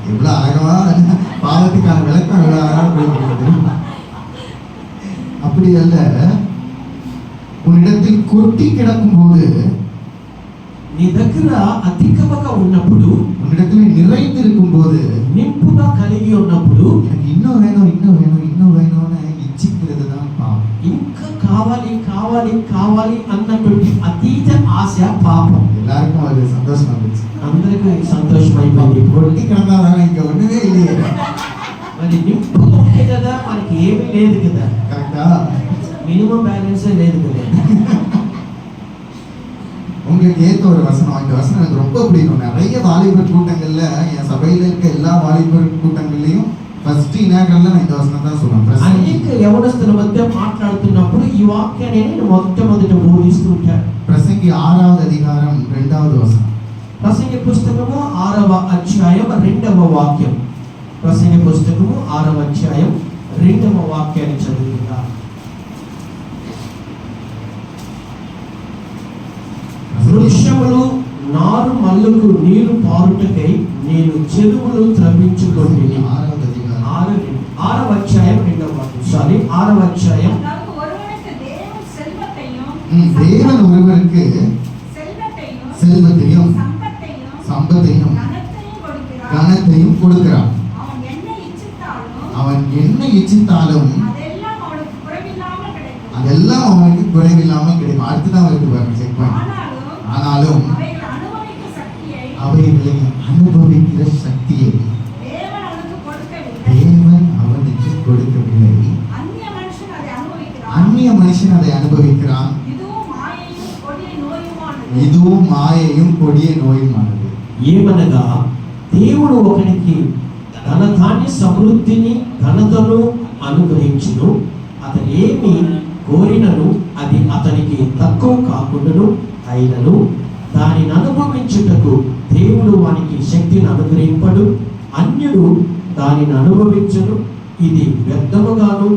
எவ்வளவு அழகமா பாவத்துக்கான விளக்கம் எவ்வளவு அழகா கொடுக்கிறது. அப்படி அல்ல, உன்னிடத்தில் கொட்டி கிடக்கும் போது, నీ దగ్గర అధికముగా ఉన్నప్పుడు, உன்னிடத்தில் நிறைந்திருக்கும் போது, నింపుగా కలిగి ఉన్నప్పుడు, எனக்கு இன்னும் வேணும் இன்னும் வேணும் இன்னும் வேணும்னு இச்சிக்கிறது தான் பாவம். ఇంకా కావాలి కావాలి కావాలి అన్నటువంటి అతీత ఆశ పాపం. எல்லாருக்கும் அது சந்தோஷம் வந்துச்சு. అందరికీ సంతోషం అయిపోయింది. கொட்டி கிடந்தாதானே இங்க ஒண்ணுமே இல்லையே. మరి నింపు ఉంటే కదా మనకి ఏమీ లేదు కదా. கரெக்டா? మినిమం బ్యాలెన్సే లేదు కదా. உங்களுக்கு ஏத்த ஒரு வசனம், இந்த வசனம் எனக்கு ரொம்ப பிடிக்கும். நிறைய வாலிபர் கூட்டங்கள்ல, என் சபையில இருக்க எல்லா வாலிபர் கூட்டங்கள்லயும் ఫస్ట్ ఇనాగరల్లో నేను இந்த వచనం தான் சொல்றேன். అనేక యవనస్తుల మధ్య మాట్లాడుతున్నప్పుడు ఈ వాక్యాన్ని నేను మొదట బోధిస్తూ ఉంటాను. ప్రసంగి 6వ అధ్యాయం 2వ వచనం. ప్రసంగి పుస్తకము 6వ అధ్యాయం 2వ వాక్యం. ప్రసంగి పుస్తకము 6వ అధ్యాయం 2వ వాక్యాన్ని చదువుకుందాం. వృక్షములు నారు మల్లుకు నీరు పారుటకై నేను చెరువులు త్రవ్వించుకొంటిని. 6వ అధ్యాయం 2వ వాక్యం. సారీ 6వ అధ్యాయం. தேவன் ஒருவருக்கு செல்வத்தையும் சம்பத்தையும் கனத்தையும் கொடுக்கிறார். அவன் என்ன இச்சித்தாலும் அதெல்லாம் அவனுக்கு குறைவில்லாமல் கிடைக்கும். அடுத்துதான் வருது பாருங்க, செக் பண்ணி. ஆனாலும் அவைகளை அனுபவிக்கிற சக்தியை தேவன் அவனுக்கு கொடுக்கவில்லை. அந்நிய மனுஷன் அதை அனுபவிக்கிறான். இதுவும் மாயையும் கொடிய நோயுமானது. ఏమనగా దేవుడు ఒకనికి తన ధాన్య సమృద్ధిని ఘనతను అనుగ్రహించును. అతను ఏమి కోరినను అది అతనికి తక్కువ కాకుండాను అయినను దానిని అనుభవించుటకు దేవుడు వానికి శక్తిని అనుగ్రహింపడు. అన్యుడు దానిని అనుభవించును. ఇది వ్యర్థముగాను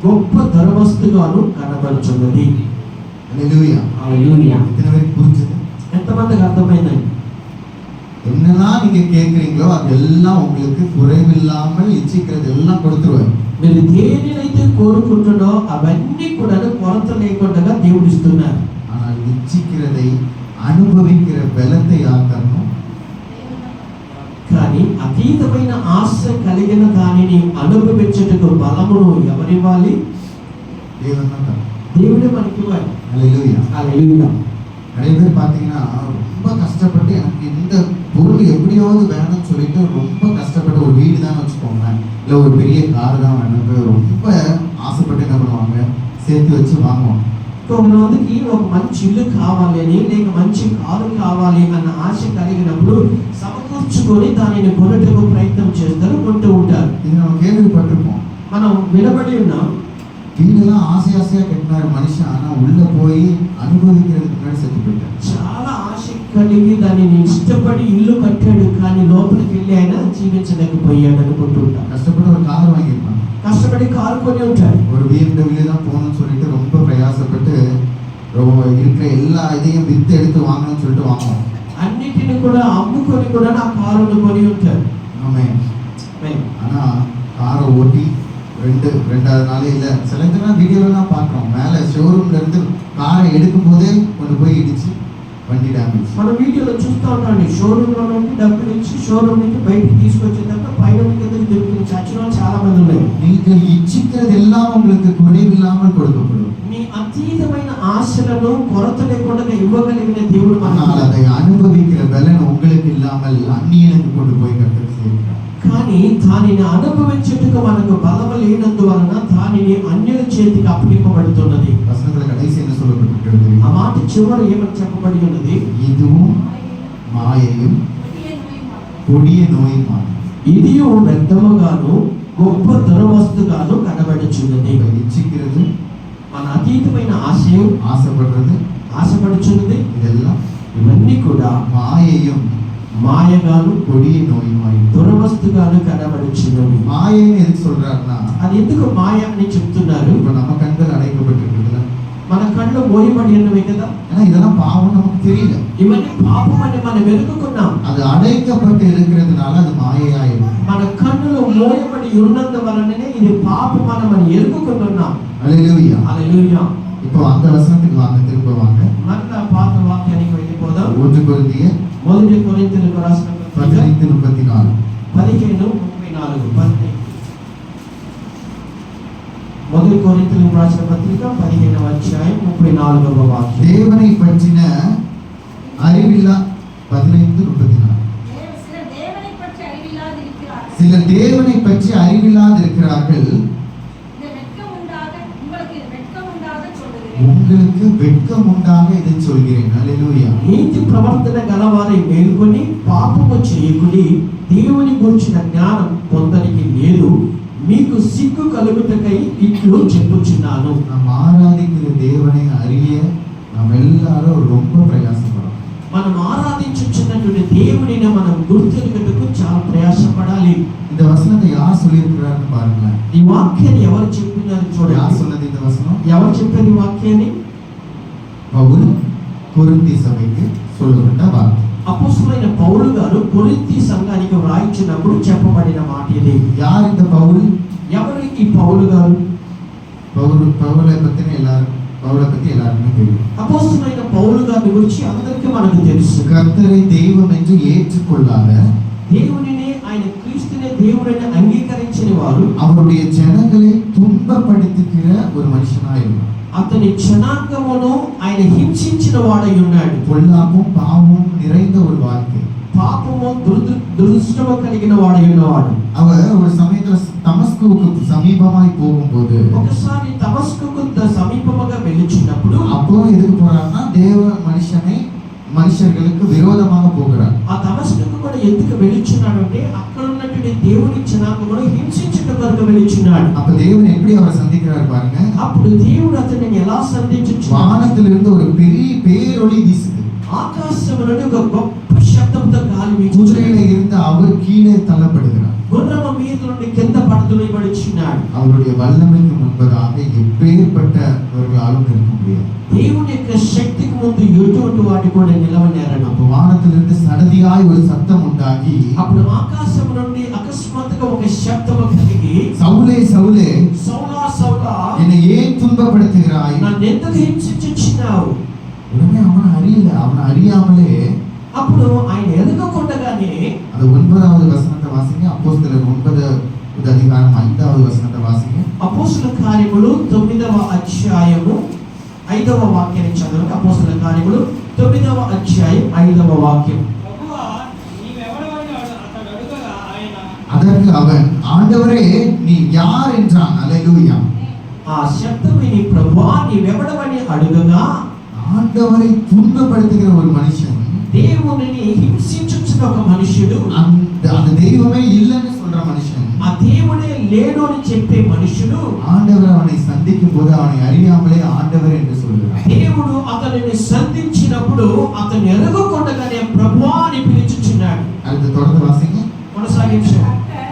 గొప్ప ధరవస్తుగాను కనబడుచున్నది. ஹல்லேலூயா. హల్లెలూయా. எத்தனை பேருக்கு புரிஞ்சது? ఎంతమందికి అర్థమైందండి? என்னெல்லாம் நீங்க கேட்குறீங்களோ அதெல்லாம் உங்களுக்கு குறைவில்லாமல் இச்சிக்கிறது எல்லாம் கொடுத்துருவாரு. మీరు దేనినైతే కోరుకుంటున్నారో అవన్నీ కూడా కొరత లేకుండా దేవుడు ఇస్తున్నారు. ஆனால் இச்சிக்கிறதை అనుభవించిన బలத்தை யார் தரணும்? కానీ అతీతమైన ఆశ కలిగిన దానిని అనుభవించుటకు బలమును ఎవరివ్వాలి? தேவன் தான் தரணும். దేవుడే మనకి ఇవ్వాలి. ஹல்லேலூயா. హల్లెలూయా. நிறைய பேர் பார்த்தீங்கன்னா ரொம்ப கஷ்டப்பட்டு எனக்கு இந்த பொருள் எப்படியாவது வேணும்னு சொல்லிட்டு ரொம்ப கஷ்டப்பட்டு ஒரு வீடு தான் வச்சுக்கோங்களேன், இல்லை ஒரு பெரிய கார் தான் வேணும் ரொம்ப ஆசைப்பட்டு என்ன பண்ணுவாங்க, சேர்த்து வச்சு வாங்குவாங்க. కొంతమందికి ఒక మంచి ఇల్లు కావాలి అని లేక మంచి కారు కావాలి అన్న ఆశ కలిగినప్పుడు సమకూర్చుకొని దానిని కొనుటకు ప్రయత్నం చేస్తారు, కొంటూ ఉంటారు. ఇది మనం கேள்விப்பட்டிருப்போம். మనం వినబడి ఉన్నాం. வீடெல்லாம் ஆசை ஆசையா கட்டினாரு மனுஷன், ஆனா உள்ள போய் அனுபவிக்கிறதுக்கு முன்னாடி செத்து போயிட்டார். చాలా ఆశ కలిగి దానిని ఇష్టపడి ఇల్లు కట్టాడు, కానీ లోపలికి వెళ్ళి ఆయన జీవించలేకపోయాడు అనుకుంటూ ఉంటారు. கஷ்டப்பட்டு ஒரு கார் வாங்கியிருப்பாங்க, కష్టపడి కారు కొని ఉంటాడు. ஒரு BMW தான் போகணும்னு சொல்லிட்டு ரொம்ப பிரயாசப்பட்டு இருக்கிற எல்லா இதையும் வித்து எடுத்து வாங்கணும்னு சொல்லிட்டு வாங்குவோம். అన్నిటిని కూడా అమ్ముకొని కూడా నా కారును కొని ఉంటాడు. ஆனா காரை ஓட்டி ரெண்டாவது நாளே இல்லை, சில இதெல்லாம் வீடியோலாம் பார்க்குறோம், மேலே ஷோரூம்ல இருந்து காரை எடுக்கும் போதே கொண்டு போய் இடிச்சு வண்டி டேமேஜ். మన వీడియోలో చూస్తూ ఉంటాండి, షోరూమ్ లో నుండి డబ్బులు ఇచ్చి షోరూమ్ నుంచి బయటికి తీసుకొచ్చేదాక పైన కిందకి దొరికిన చచ్చిన చాలా మంది ఉన్నారు. நீங்கள் இச்சிக்கிறது எல்லாம் உங்களுக்கு குறைவில்லாமல் கொடுக்கப்படும். మీ అతీతమైన ఆశలను కొరత లేకుండా ఇవ్వగలిగిన దేవుడు ஆனால் మనకు. அதை అனுభవిக்கிற பலன் உங்களுக்கு இல்லாமல் அந்நியனுக்கு கொண்டு போய் கர்த்தர் சேர்க்கிறார். కానీ దానిని అనుభవించుటకు మనకు బలము లేనందువలన దానిని అన్యుల చేతికి అప్పగింపబడుతున్నది. வசனத்துல கடைசி என்ன சொல்லப்பட்டிருக்கிறது? ఆ మాట చివర ఏమని చెప్పబడి ఉన్నది? இதுவும் மாயையும் கொடிய நோயுமாகும். ఇది వ్యర్థముగాను గొప్ప దురవస్తుగాను కనబడుచున్నది. இச்சிக்கிறது, మన అతీతమైన ఆశయం, ஆசைப்படுறது, ఆశపడుచున్నది, இதெல்லாம் ఇవన్నీ కూడా மாயையும் మాయగాను கொடிய நோயுமாயும். దురవస్తుగాను కనబడుచున్నవి. மாயைன்னு எதுக்கு சொல்றாருன்னா, అది ఎందుకు మాయ అని చెప్తున్నారు? இப்ப நம்ம கண்கள் அடைக்கப்பட்டிருக்குதுல, మన కళ్ళు మోయబడి ఉన్నవి కదా. ஏன்னா இதெல்லாம் பாவம் நமக்கு தெரியல, ఇవన్నీ పాపం అని మనం వెనుకున్నాం. அது அடைக்கப்பட்டு இருக்கிறதுனால அது மாயையா இருக்கு. మన కన్నులు మోయబడి ఉన్నందువలననే ఇది పాపం అని మనం ఎరుకుకుంటున్నాం. ஹல்லேலூயா. హల్లెలూయా. இப்போ அந்த వచనంకి వాங்க திரும்ப వాங்க. మరలా పాత వాక్యానికి వెళ్ళిపోదాం. 1 కొరింథీయులు 1 కొరింథీయులకు రాసిన పత్రిక 15:34. 15:34. 1 కొరింథీయులకు రాసిన పత్రిక 15వ అధ్యాయం 34వ వాక్యం. தேவனை பற்றின அறிவில்லா 15:34. சிலர் தேவனை பற்றி அறிவில்லாதிருக்கிறார்கள், உங்களுக்கு வெட்கம் உண்டாக இதை சொல்கிறேன். ஹல்லேலூயா. నీతి ప్రవర్తన గలవారై మేలుకొని పాపము చేయకుడి, దేవుని గురించిన జ్ఞానం కొందరికి లేదు, మీకు సిగ్గు కలుగుటకై ఇట్లు చెప్పుచున్నాను. நாம் ஆராதிக்கிற தேவனை அறிய நாம் எல்லாரும் ரொம்ப பிரயாசப்படுறோம். మనం ఆరాధించుచున్నటువంటి దేవునిని మనం గుర్తించుటకు చాలా ప్రయాసపడాలి. இந்த வசனத்தை யார் சொல்லியிருக்கிறாருன்னு பாருங்களேன். ఈ వాక్యాన్ని ఎవరు చెప్పినారు யார் చూడండి. சொன்னது இந்த வசனம்? ఎవరు చెప్పారు ఈ వాక్యాన్ని? பவுல் கொரிந்தி சபைக்கு சொல்லப்பட்ட வார்த்தை. అపోస్తలుడైన పౌలు గారు కొరింథీ సంఘానికి వ్రాయించినప్పుడు చెప్పబడిన మాట ఇది. யார் இந்த பவுல்? ఎవరు ఈ పౌలు గారు? பவுலை பத்தி எல்லாருக்குமே தெரியும். అపోస్తలుడైన పౌలు గారి గురించి అందరికీ మనకు తెలుసు. கர்த்தரை தெய்வம் என்று ஏற்றுக்கொள்ளாத, దేవునినే ఆయన క్రీస్తునే దేవుడని అంగీకరించిన వారు, அவருடைய ஜனங்களை துன்பப்படுத்துகிற ஒரு மனுஷனா இருந்தார். అతని జనాంగమును ఆయన హింసించిన వాడై ఉన్నాడు. பொல்லாப்பும் பாவமும் நிறைந்த ஒரு வாழ்க்கை, పాపము దురదృష్టము కలిగిన వాడై ఉన్నవాడు. அவர் ஒரு சமயத்துல தமஸ்குவுக்கு சமீபமாய் போகும்போது, ఒకసారి దమస్కుకు సమీపముగా వెళ్ళుచున్నప్పుడు, அப்போ எதுக்கு போறாருன்னா தேவ మనుషులకు విరోధமாக పోகிறாరు. ఆ దమస్కుకు కూడా ఎందుకు వెళ్ళుచున్నాడు అంటే అక్కడ ఉన్నటువంటి దేవుని జనాంగం దగ్గరకు వెళ్ళిచున్నాడు. அப்ப தேவன் எப்படி அவரை சந்திக்கிறார் பாருங்க. అప్పుడు దేవుడు అతనిని ఎలా సంధించుచున్నాడు? வானத்திலிருந்து ஒரு பெரிய பேரொளி வீசுது. ఆకాశం నుండి ఒక గొప్ప శబ్దంతో గాలి వీచుచున్నది. குதிரையில இருந்த அவர் கீழே தள்ளப்படுகிறார். గుర్రము మీద నుండి కింద పడుతునిబడుచున్నాడు. அவருடைய வல்லமைக்கு முன்பதாக எப்பேற்பட்டவர்களாலும் நிற்க முடியாது. దేవుని యొక్క శక్తికి ముందు ఎటువంటి వాటి కూడా నిలవలేరను. அப்ப வானத்திலிருந்து சடதியாய் ஒரு சத்தம் உண்டாகி, అప్పుడు ఆకాశం నుండి అకస్మాత్తుగా ఒక శబ్దము కలిగి, சவுலே சவுலே, సౌలా సౌలా, என்னை ஏன் துன்பப்படுத்துகிறாய்? నన్ను ఎందుకు హింసించుచున్నావు? உடனே அவனை அறியாமலே అప్పుడు ఆయన ఎదుగుకుండగానే அது 9வது வசனத்தை வாசிங்க. அப்போஸ்தலர் 9வது அதிகாரம் 5வது వచనத்தை వాసిங்க. అపోస్తల కార్యములు 9వ అధ్యాయము 5వ వాక్యాన్ని చదవండి. అపోస్తల కార్యములు 9వ అధ్యాయం 5వ వాక్యం. ప్రభువా, నీవెవడవని అతడు అడుగగా ఆయన, அதற்கு அவன், ஆண்டவரே நீ யார் என்றான். அல்லேலூயா. ఆ శబ్దం విని ప్రభువా నీవెవడవని అడుగగా, ஆண்டவரை துன்பப்படுத்துகிற ஒரு மனுஷன், దేవునిని హింసించుచున్న ఒక మనుషుడు, அந்த தெய்வமே இல்லைன்னு சொல்ற மனுஷன், ఆ దేవుడే లేడు అని చెప్పే మనుషుడు, ஆண்டவர் அவனை சந்திக்கும் போது அவனை அறியாமலே ஆண்டவர் என்று சொல்கிறார். దేవుడు అతనిని సంధించినప్పుడు అతను ఎరగకుండగానే ప్రభువా అని పిలుచుచున్నాడు. அடுத்து தொடர்ந்து வாசிங்க. కొనసాగించు.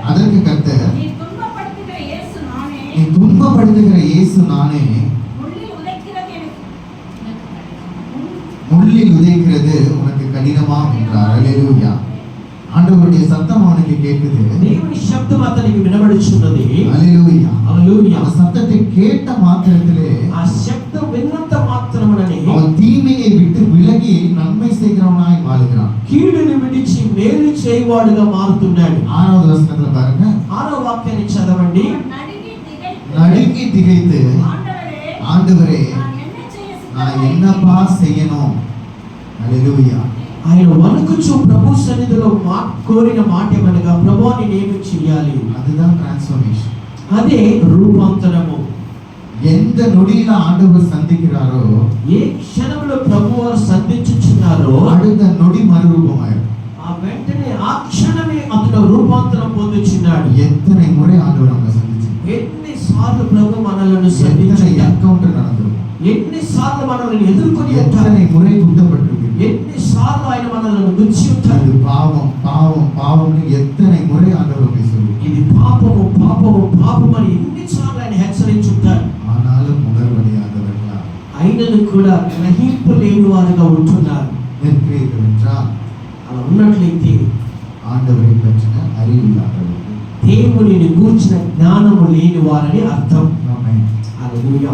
அதற்கு கர்த்தர், நீ துன்பப்படுத்துகிற இயேசு நானே, நீ துன்பப்படுத்துகிற இயேசு நானே, முள்ளில் உதைக்கிறது உனக்கு கடினமாம் என்றார். அல்லேலூயா. ஆண்டவருடைய சத்தம் அவனுக்கு கேட்குது. దేవుని శబ్దం అతనికి వినబడుచున్నది. அல்லேலூயா. హల్లెలూయా. அந்த சத்தத்தை கேட்ட மாத்திரத்திலே ఆ శబ్దం విన్నంత మాత్రముననే அவன் தீமையை விட்டு விலகி நன்மை செய்கிறவனாய் வாழுகிறான். కీడుని విడిచి మేలు చేయవాడుగా మారుతున్నాడు. 6வது வசனத்துல பாருங்க. 6వ వాక్యాన్ని చదవండి. நடுங்கி திகைத்து, ஆண்டவரே நான் என்னப்பா செய்யணும்? அல்லேலூயா. ఆయన వణుకుచు ప్రభు సన్నిధిలో కోరిన మాట ఏమనగా, ప్రభువా నేనేమి చేయాలి? அதுதான் டிரான்ஸ்ஃபர்மேஷன். అదే రూపాంతరము. எந்த நொடியில ஆண்டவர் சந்திக்கிறாரோ, ఏ క్షణంలో ప్రభువారు సంధించుచున్నారో அடுத்த நொடி மறுரூபமாயிரும். ఆ వెంటనే ఆ క్షణమే అతను రూపాంతరం పొందుచున్నాడు. எத்தனை முறை ஆண்டவர் நம்மை சந்திச்சு, ఎన్నిసార్లు ప్రభు మనలను எத்தனை సంధించాడు, என்கவுண்டர் நடந்திருக்கும், ఎన్నిసార్లు మనల్ని ఎదుర్కొని ఉంటారు, எத்தனை முறை குத்தப்பட்டிருக்கு. ఎన్నిసార్లు ఆయన మనల్ని గుచ్చి ఉంటారు. அது பாவம் பாவம் பாவம்னு எத்தனை முறை ஆண்டவர் பேசுவார். ఇది పాపము పాపము పాపమని ఎన్నిసార్లు ఆయన హెచ్చరించుంటారు. ஆனாலும் உணர்வடையாதவர்களா అయినను కూడా గ్రహింపు లేని వారుగా ఉంటున్నారు. நிற்கிறீர்கள் என்றால் అలా ఉన్నట్లయితే ஆண்டவரை பற்றின அறிவில்லாதவர்கள். దేవునిని గూర్చిన జ్ఞానము లేని వారని అర్థం. ஆமென். హల్లెలూయా.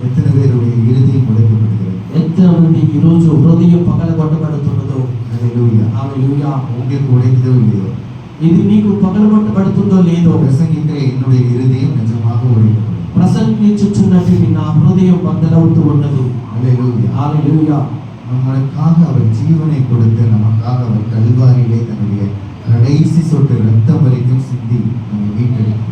எத்தனை பேருடைய இருதயம் உடைக்கப்படுகிறது. ఎంతమంది ఈ రోజు హృదయం పగలగొట్టబడుతున్నదో. அல்லேலூயா. హల్లెలూయా. உங்களுக்கு உடைக்குதோ இல்லையோ, ఇది నీకు పగలగొట్టబడుతుందో లేదో, பிரசங்கிக்கிற என்னுடைய இருதயம் நிஜமாக உடைக்கப்படும். ప్రసంగించుచున్నట్టు నా హృదయం బద్దలవుతూ ఉన్నది. அல்லேலூயா. హల్లెలూయా. நம்மளுக்காக அவர் ஜீவனை கொடுத்து நமக்காக அவர் கல்வாரியிலே தன்னுடைய கடைசி சொட்டு ரத்தம் வரைக்கும் சிந்தி நம்மை மீட்டெடுக்கிறார்.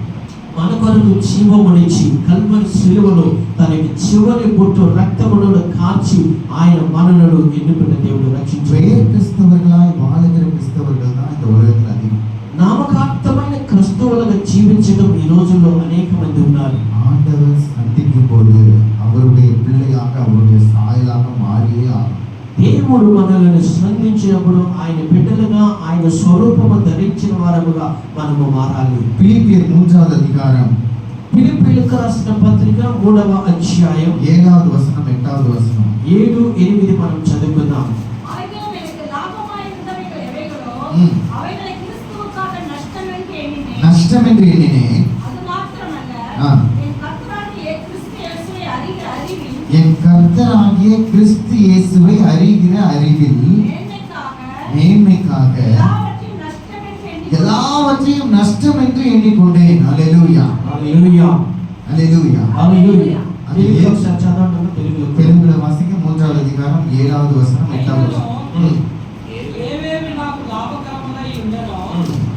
మన కొరకు జీవమునిచ్చి కల్వరి శిలువలో తనకి చివరి బొట్టు రక్తమును కార్చి ఆయన మనలను ఎన్నుకున్న దేవుడు రక్షించాడు. பெயர் கிறிஸ்தவர்களாய் வாழுகிற கிறிஸ்தவர்கள் தான் இந்த உலகத்தில் அதிகம். నామకార్థమైన క్రైస్తవులుగా జీవించడం ఈ రోజుల్లో అనేక మంది ఉన్నారు. ஆண்டவர் சந்திக்கும் போது அவருடைய பிள்ளையாக அவருடைய சாயலாக மாறியே ஆகும். దేవుడు మనల్ని సంధించినప్పుడు ఆయన బిడ్డలుగా ఆయన స్వరూపము ధరించిన వారముగా మనము మారాలి. பிலிப்பியர் 3வது அதிகாரம் ఫిలిప్పీయులకు రాసిన పత్రిక 3వ అధ్యాయం 7வது வசனம் 8வது வசனம் 7, 8 మనం చదువుకుందాం. நஷ்டம் என்று எண்ணினேன், என் கர்த்தராகிய கிறிஸ்து இயேசுவை அறிகிற அறிவில் மேன்மைக்காக எல்லாவற்றையும் நஷ்டம் என்று எண்ணிக்கொண்டேன். அல்லேலூயா. హల్లెలూయా. அல்லேலூயா. హల్లెలూయా. తెలుగులో ఒకసారి చదవండి. తెలుగులో వాసిక 3வது அதிகாரம் 7வது వచనం 8வது వచనం. ఏవేవి నాకు లాభకరములై ఉండెనో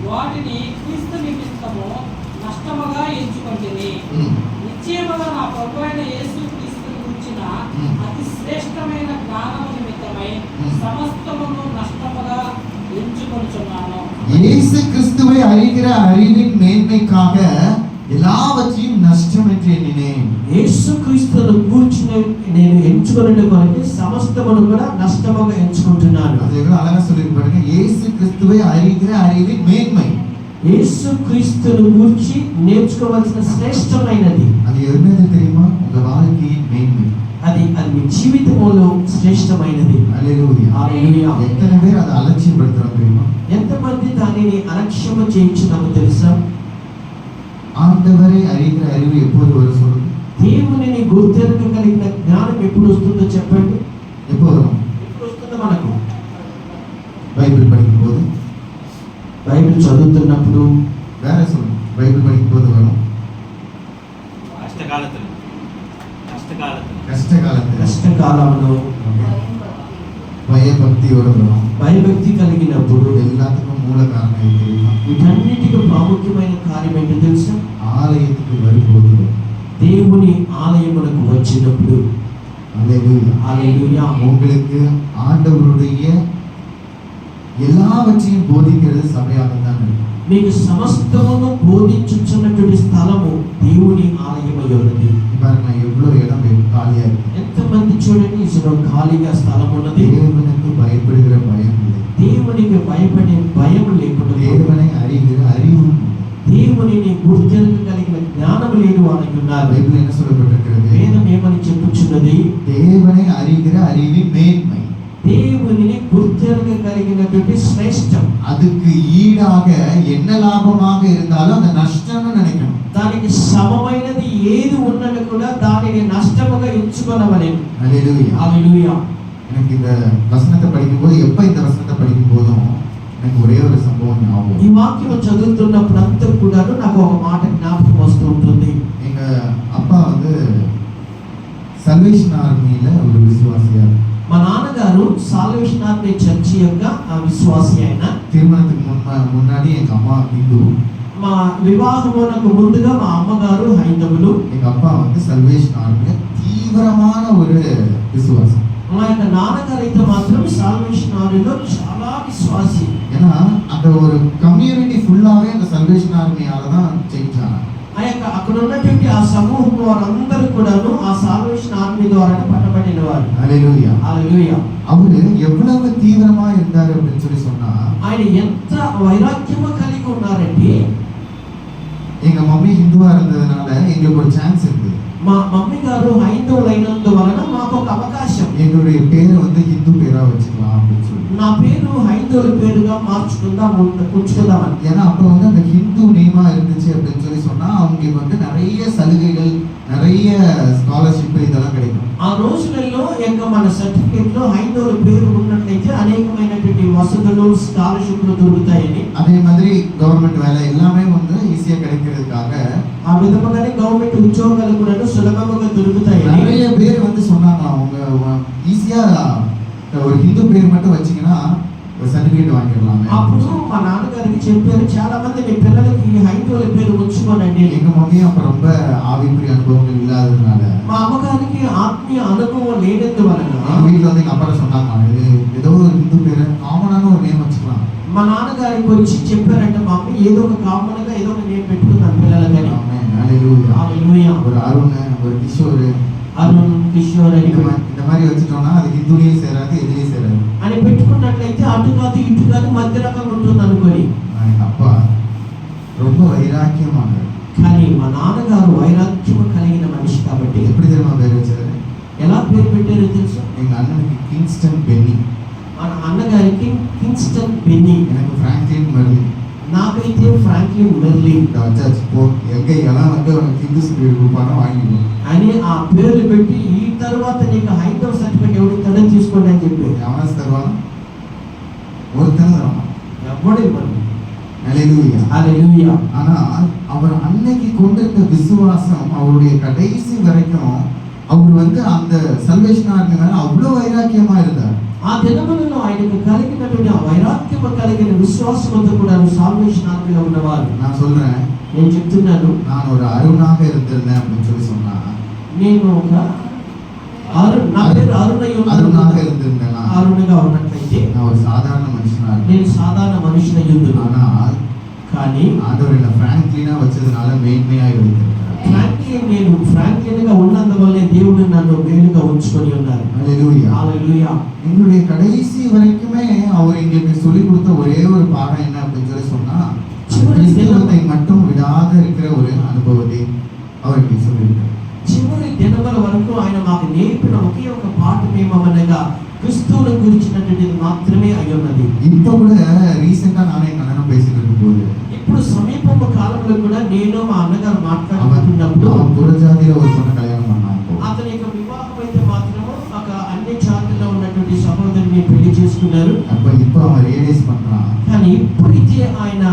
వాటిని క్రీస్తు నిమిత్తము నష్టముగా ఎంచుకొంటిని. నిశ్చయముగా నా ప్రభువైన యేసు క్రీస్తుని గురించిన అతి శ్రేష్టమైన జ్ఞానము నిమిత్తమై సమస్తమును నష్టముగా ఎంచుకొనుచున్నాను. இயேசு கிறிஸ்துவை அறிகிற அறிவின் மேன்மைக்காக எல்லாவற்றையும் நஷ்டம் என்று எண்ணினேன். యేసుక్రీస్తును గూర్చి నేను ఎంచుకొనుట కొరకు సమస్తమును కూడా నష్టముగా ఎంచుకుంటున్నాను. அது எவ்வளவு அழகா சொல்லிருக்கு பாருங்க. இயேசு கிறிஸ்துவை அறிகிற அறிவின் மேன்மை. యేసుక్రీస్తును గూర్చి నేర్చుకోవాల్సిన శ్రేష్టమైనది அது என்னது தெரியுமா? உங்க வாழ்க்கையின் மேன்மை. అది మీ జీవితంలో శ్రేష్టమైనది. హల్లెలూయా. హల్లెలూయా. எத்தனை பேர் அதை அலட்சியப்படுத்துறாங்க தெரியுமா? ఎంతమంది దానిని అలక్ష్యం చేయించున్నామో తెలుసా? ஆண்டவரை அறிகிற அறிவு எப்போது வரும் சொல்லுங்க? దేవునిని గుర్తెరగగలిగిన జ్ఞానం ఎప్పుడు వస్తుందో చెప్పండి. எப்போ வரும்? ఎప్పుడు వస్తుందో మనకు பைபிள் படிக்கும் போது, బైబిల్ చదువుతున్నప్పుడు, வேற சொல்லுங்க. பைபிள் படிக்கும் போது வரும். கஷ்டகாலத்துல கஷ்ட காலத்துல, కష్టకాలంలో, பயபக்தியோட வரும். భయభక్తి కలిగినప్పుడు, எல்லாத்துக்கும் மூல காரணம் எது தெரியுமா? వీటన్నిటికీ ప్రాముఖ్యమైన కార్యం ఏంటో తెలుసా? ஆலயத்துக்கு வரும்போது దేవుని ఆలయమునకు వచ్చినప్పుడు. அல்லேலூயா. హల్లెలూయా. உங்களுக்கு ஆண்டவருடைய எல்லாவற்றையும் போதிக்கிறது சபையாகத்தான் இருக்கு. మీకు సమస్తమును బోధించుచున్నటువంటి స్థలము దేవుని ఆలయమై ఉన్నది. பாருங்க எவ்வளவு இடம் காலியா இருக்கு. ఎంతమంది చూడండి, ఇసులో ఖాళీగా స్థలం ఉన్నది. தேவனுக்கு பயப்படுகிற பயம் இல்லை. దేవునికి భయపడే భయం లేకుండా, தேவனை அறிகிற அறிவும் இல்லை. దేవునిని గుర్తెరగగలిగిన జ్ఞానం లేని వారికి ఉన్నారు. பைபிள் என்ன சொல்லப்பட்டிருக்கிறது? వేదం ఏమని చెప్పుచున్నది? தேவனை அறிகிற அறிவின் மேன்மை. దేవునిని గుర్తెరగగలిగినటువంటి శ్రేష్టం. அதுக்கு ஈடாக என்ன லாபமாக இருந்தாலும் அந்த நஷ்டம்னு நினைக்கணும். దానికి సమమైనది ఏది ఉన్నది కూడా దానిని నష్టముగా ఎంచుకొనవలెను. அல்லேலூயா. హల్లెలూయా. எனக்கு இந்த வசனத்தை படிக்கும்போது, எப்ப இந்த வசனத்தை படிக்கும் போதும் எனக்கு ஒரே ஒரு சம்பவம் ஞாபகம். ఈ వాక్యం చదువుతున్నప్పుడు అంతా కూడా నాకు ఒక మాట జ్ఞాపకం వస్తూ ఉంటుంది. எங்க அப்பா வந்து சல்வேஷன் ஆர்மியில ஒரு விசுவாசியா. మా నాన్నగారు సాల్వేషన్ ఆర్మీ చర్చి యొక్క విశ్వాసి అయిన. திருமணத்துக்கு முன்னாடி எங்க அம்மா ஹிந்து. మా వివాహమునకు ముందుగా మా అమ్మగారు హైందవులు. எங்க அப்பா வந்து சல்வேஷன் ஆர்மியில தீவிரமான ஒரு விசுவாசி. మా యొక్క నాన్నగారు అయితే మాత్రం సాల్వేషన్ ఆర్మీలో చాలా విశ్వాసి. ஏன்னா அந்த ஒரு கம்யூனிட்டி ஃபுல்லாவே அந்த சல்வேஷன் ஆர்மியால தான் சேஞ்ச் ஆனாங்க. ఆ యొక్క అక్కడ ఉన్నటువంటి ఆ సమూహం వారందరూ కూడాను ఆ సాల్వేషన్ ఆర్మీ ద్వారా పట్టబడిన వారు. ஹல்லேலூயா. హల్లెలూయా. அவரு எவ்வளவு தீவிரமா இருந்தாரு அப்படின்னு சொல்லி சொன்னா, ఆయన ఎంత వైరాగ్యము కలిగి ఉన్నారంటే, எங்க மம்மி ஹிந்துவா இருந்ததுனால எங்களுக்கு ஒரு சான்ஸ் இருக்கு. మా మమ్మీ గారు హైందవులైనందువలన మాకు ఒక అవకాశం. எங்களுடைய பேரை வந்து ஹிந்து பேரா வச்சுக்கலாம் அப்படின்னு சொல்லி. నా పేరు హైందవుల పేరుగా ఉంచుకుందామని. ஏன்னா அப்ப வந்து அந்த ஹிந்து நேமா இருந்துச்சு அப்படின்னு சொல்லி சொன்னா அவங்களுக்கு வந்து நிறைய சலுகைகள், நிறைய ஸ்காலர்ஷிப் இதெல்லாம் கிடைக்கும். ఆ రోజులలో యొక్క మన సర్టిఫికేట్ లో హైందవుల పేరు ఉన్నట్లయితే అనేకమైనటువంటి వసతులు, స్కాలర్షిప్లు దొరుకుతాయని. அதே மாதிரி கவர்மெண்ட் வேலை எல்லாமே வந்து ஈஸியா கிடைக்கிறதுக்காக ఆ విధముగానే గవర్నమెంట్ ఉద్యోగాలు కూడా సులభంగా దొరుకుతాయని நிறைய பேர் வந்து சொன்னாங்க, அவங்க ஈஸியா ஒரு ஹிந்து பேர் மட்டும் வச்சீங்கன்னா ஒரு சர்டிபிகேட் வாங்கிடலாமே. అప్పుడు మా నాన్నగారికి చెప్పారు, చాలా మంది మీ పిల్లలకి హైందవుల పేరు ఉంచుకోనండి. எங்க மம்மியும் அப்ப ரொம்ப ஆவிக்குரிய அனுபவங்கள் இல்லாததுனால, మా అమ్మగారికి ఆత్మీయ అనుభవం లేనందువలన வீட்டுல வந்து எங்க அப்பா சொன்னாங்க, ஏதோ ஒரு ஹிந்து பேரு காமனான ஒரு நேம் வச்சுக்கலாம். మా నాన్నగారికి వచ్చి చెప్పారంటే, మా అమ్మ ఏదో ఒక కామన్ గా ఏదో ఒక నేమ్ పెట్టుకున్నాను పిల్లలకని. హల్లెలూయా. ஒரு அருண், ஒரு கிஷோர், అరుణ్, కిషోర్ అని இந்த மாதிரி வச்சுட்டோம்னா அது ஹிந்துலயும் சேராது, எதுலயும் சேராது. అని పెట్టుకున్నట్లయితే అటు కాదు ఇటు కాదు మధ్య రకంగా ఉంటుంది అనుకోని. எங்க அப்பா ரொம்ப வைராக்கியமானார். కానీ మా నాన్నగారు వైరాగ్యం కలిగిన మనిషి కాబట్టి எப்படி தெரியுமா பேர் வச்சாரு? ఎలా పేరు పెట్టారో తెలుసు? எங்க அண்ணனுக்கு கிங்ஸ்டன் பென்னி, మన అన్నగారికి కింగ్స్టన్ బెన్నీ, எனக்கு பிராங்க்லின் மெர்லின். నాకైతే ఫ్రాంక్లిన్ మెర్లిన్ இந்த வச்சாச்சு போ, எங்க எல்லாம் வந்து உனக்கு ஹிந்துஸ் பேர் கொடுப்பானோ வாங்கிக்கணும் అని ఆ పేర్లు పెట్టి, ఈ తర్వాత నీకు హైందవ సర్టిఫికేట్ ఎవరు తడ తీసుకోండి అని చెప్పి. எவனாச்சு தருவானா? ஒருத்தனை தருவான். ఎవడు ఇవ్వడు. ஹல்லேலூயா. హల్లెలూయా. ஆனா அவர் அன்னைக்கு கொண்டிருந்த விசுவாசம் அவருடைய கடைசி வரைக்கும் அவர் வந்து அந்த சல்வேஷன் ஆர்மி மேல அவ்வளவு வைராக்கியமா இருந்தார். ఆ దినములలో ఆయనకు కలిగినటువంటి ఆ వైరాగ్యము కలిగిన విశ్వాసంతో కూడా సాల్వేషన్ ఆర్మీలో ఉన్నవారు. நான் சொல்றேன், నేను చెప్తున్నాను, நான் ஒரு అరుణாக இருந்திருந்தேன் அப்படின்னு சொல்லி சொன்னா, నేను ఒక నా పేరు அருணாக இருந்திருந்தேன்னா అరుణగా ఉన్నట్లయితే நான் ஒரு சாதாரண மனுஷனா இருந்தேன். నేను సాధారణ మనిషిని అయ్యుందును. ஆனால் కానీ ஆண்டவர் என்ன பிராங்க்லினா வச்சதுனால மேன்மையாய் வைத்திருக்கிறார். ఫ్రాంక్లిన్ గా ఉన్నందువల్లే దేవుడు నన్ను మేలుగా ఉంచుకొని ఉన్నారు. ஹalleluya. హల్లెలూయా. எங்களுடைய கடைசி வரைக்குமே அவர் எங்களுக்கு சொல்லிக் கொடுத்த ஒரே ஒரு பாடம் என்ன அப்படின்னு சொல்லி சொன்னா, கிறிஸ்துவத்தை மட்டும் விடாத இருக்கிற ஒரு அனுபவத்தை அவருக்கு சொல்லியிருக்கார். చివరి దినముల వరకు ఆయన మాకు నేర్పిన ఒకే ఒక పాఠం ఏమనగా క్రిస్తువును గురించినటువంటిది మాత్రమే అయి ఉన్నది. இப்போ கூட ரீசெண்டா நானே கல்யாணம் பேசிட்டு இருக்கும்போது ఇప్పుడు సమీప కాలంలో కూడా నేను మా అన్నగారు మాట్లాడుతున్నప్పుడు அவன் புறஜாதியில ஒரு பொண்ணை கல்யாணம் பண்ணான். అతని యొక్క వివాహం అయితే మాత్రము ఒక అన్య జాతిలో ఉన్నటువంటి సహోదరిని పెళ్లి చేసుకున్నారు. இப்போ அவன் ரியலைஸ் பண்றான். కానీ ఇప్పుడైతే ఆయన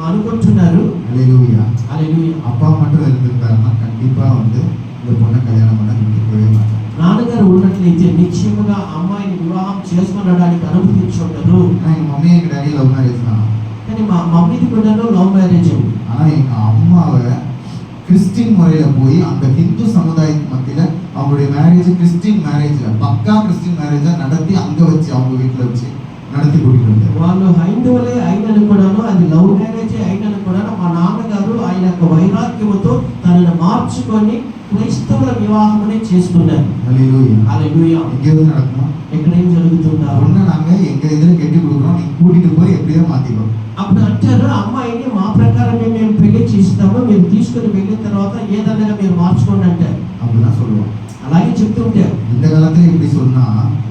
అనుకుంటున్నారు ஹalleluya. హల్లెలూయా. அப்பா மட்டும் இருந்திருந்தாருன்னா கண்டிப்பா வந்து இந்த பொண்ணை கல்யாணம் பண்ண நினைக்கவே மாட்டான். నాన్నగారు ఉన్నట్లయితే నిశ్చయముగా అమ్మాయిని వివాహం చేసుకునడానికి అనుమతించి ఉండరు. எங்க மம்மி எங்க டாடி லவ் மேரேஜ் தான். కానీ మా మమ్మీది కూడా లవ్ మ్యారేజ్ అండి. ஆனா எங்க அம்மாவை கிறிஸ்டின் முறையில போய் அந்த ஹிந்து சமுதாயத்து மத்தியில அவங்களுடைய மேரேஜ் கிறிஸ்டின் மேரேஜ்ல பக்கா கிறிஸ்டின் மேரேஜா நடத்தி அங்க வச்சு அவங்க வீட்டுல வச்சு நடத்தி கூட்டிட்டு வந்தாரு. వాళ్ళు హైందవులే అయినను కూడాను అది లవ్ మ్యారేజ్ అయినను కూడాను మా నాన్నగారు ఆయన యొక్క వైరాగ్యముతో తనను మార్చుకొని క్రైస్తవుల వివాహమునే చేసుకున్నారు. ஹalleluya. హల్లెలూయా. எங்கேயாவது நடக்குமா? ఎక్కడ ఏం జరుగుతుందా? ஒண்ணு நாங்க எங்க எதிர கட்டி கொடுக்குறோம், நீ கூட்டிட்டு போய் எப்படியோ மாத்திக்கோ. అప్పుడు అంటారు అమ్మాయిని మా ప్రకారమే మేము పెళ్లి చేస్తాము, మీరు తీసుకుని వెళ్ళిన తర్వాత ఏదన్నా మీరు మార్చుకోండి అంటారు. அப்படிதான் சொல்லுவோம். అలాగే చెప్తుంటారు. இந்த காலத்துல இப்படி சொன்னா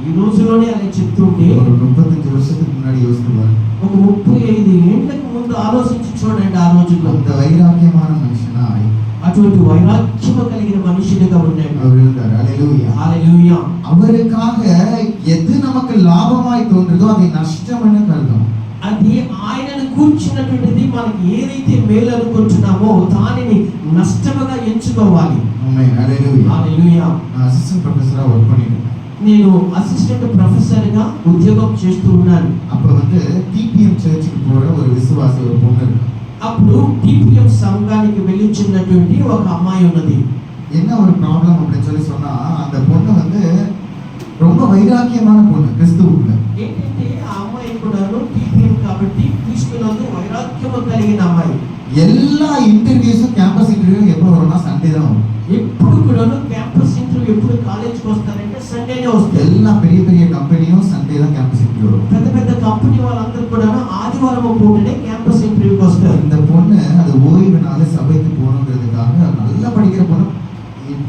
ఈ రోజులోనే అలా చెప్తుంటే ஒரு 35 வருஷத்துக்கு முன்னாடி யோசித்து பாருங்க. ఒక 35 ఏళ్లకు ముందు ఆలోచించి చూడండి. ఆ రోజుల్లో அந்த வைராக்கியமான மனுஷனாய் అటువంటి వైరాగ్యము కలిగిన మనుషుడిగా ఉన్నాడు. அவர் இருந்தார். ஹalleluya. హల్లెలూయా. அவருக்காக எது நமக்கு லாபமாய் தோன்றதோ அதை நஷ்டம் என கருதும். అది ఆయనను కూర్చున్నటువంటిది మనకి ఏదైతే మేలు అనుకుంటున్నామో దానిని నష్టముగా ఎంచుకోవాలి. ஆமென். ஹalleluya. హల్లెలూయా. நான் அசிஸ்டன்ட் ப்ரொஃபஸரா வர்க் பண்ணிட்டு இருக்கேன். నేను అసిస్టెంట్ ప్రొఫెసర్ గా ఉద్యోగం చేస్తూ ఉన్నాను. அப்ப வந்து டிபிஎம் சர்ச்சுக்கு போற ஒரு விசுவாசி ஒரு பொண்ணு இருக்கு. అప్పుడు టిపిఎం సంఘానికి వెళ్ళిచ్చినటువంటి ఒక అమ్మాయి ఉన్నది. என்ன ஒரு ப்ராப்ளம் அப்படின்னு சொல்லி சொன்னா, அந்த பொண்ணு வந்து ரொம்ப வைராக்கியமான பொண்ணு கிறிஸ்துவுக்குள்ள. ఏంటంటే ఆ అమ్మాయి కూడాను టిపిఎం కాబట్టి క్రీస్తునందు వైరాగ్యము కలిగిన అమ్మాయి. எல்லா இன்டர்வியூஸும் கேம்பஸ் இன்டர்வியூ எப்போ வரும்னா சண்டே தான் வரும். ఎప్పుడు కూడాను క్యాంపస్ ఇంటర్వ్యూ ఎప్పుడు కాలేజీకి వస్తారంటే సండేనే వస్తారు. எல்லா பெரிய பெரிய கம்பெனியும் சண்டே தான் கேம்பஸ் இன்டர்வியூ வரும். పెద్ద పెద్ద కంపెనీ వాళ్ళందరూ కూడాను ఆదివారం పూటనే క్యాంపస్ ఇంటర్వ్యూకి వస్తారు. இந்த பொண்ணு அது ஓய்வுனால சபைக்கு போகணுங்கிறதுக்காக நல்லா படிக்கிற பொண்ணு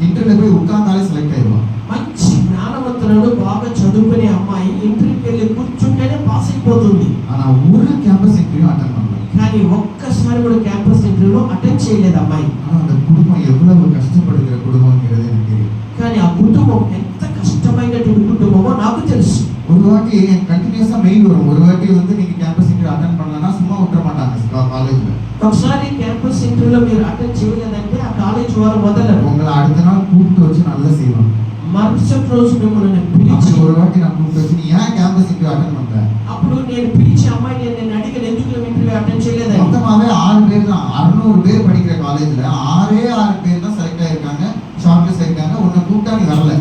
இன்டர்வியூல போய் உட்கார்ந்தாலே செலக்ட் ஆயிடுவான். మంచి జ్ఞానవంతులను బాగా చదువుకునే అమ్మాయి ఇంటర్వ్యూకి వెళ్ళి కూర్చుంటేనే పాస్ అయిపోతుంది. ஆனா ஒரு கேம்பஸ் இன்டர்வியூ அட்டெண்ட் பண்ணல. కానీ ఒక్కసారి కూడా క్యాంపస్ ఇంటర్వ్యూలో అటెండ్ చేయలేదు అమ్మాయి. ஆனா அந்த குடும்பம் எவ்வளவு கஷ்டப்படுகிற குடும்பம்ங்கிறது எனக்கு தெரியும். కానీ ఆ కుటుంబం ఎంత కష్టమైనటువంటి కుటుంబమో నాకు తెలుసు. ஒரு வாட்டி கண்டினியூஸா மெயில் வரும். ஒரு வாட்டி வந்து நீங்க கேம்பஸ் இன்டர்வியூ அட்டெண்ட் பண்ணலன்னா சும்மா விட்டுற மாட்டாங்க காலேஜ்ல. ఒకసారి క్యాంపస్ ఇంటర్వ్యూలో మీరు అటెండ్ చేయలేదంటే ఆ కాలేజ్ వారు వదలరు. உங்களை அடுத்த நாள் கூப்பிட்டு வச்சு நல்லா செய்வாங்க. మరుసటి రోజు మిమ్మల్ని அப்படி పిలిచి ஒரு வாட்டி நான் கூப்பிட்டு வச்சு நீ ஏன் கேம்பஸ் இன்டர்வியூ அட்டெண்ட் பண்ணல? అప్పుడు నేను పిలిచి అమ్మాయిని నేను అడిగిన ఎందుకు ఇంటర్వ్యూ అటెండ్ చేయలేదని. மொத்தமாவே 6 பேர் தான், 600 பேர் படிக்கிற காலேஜ்ல 6 பேர் தான் செலக்ட் ஆயிருக்காங்க, ஷார்ட் லிஸ்ட் ஆயிருக்காங்க. உன்னை கூப்பிட்டா நீ வரல.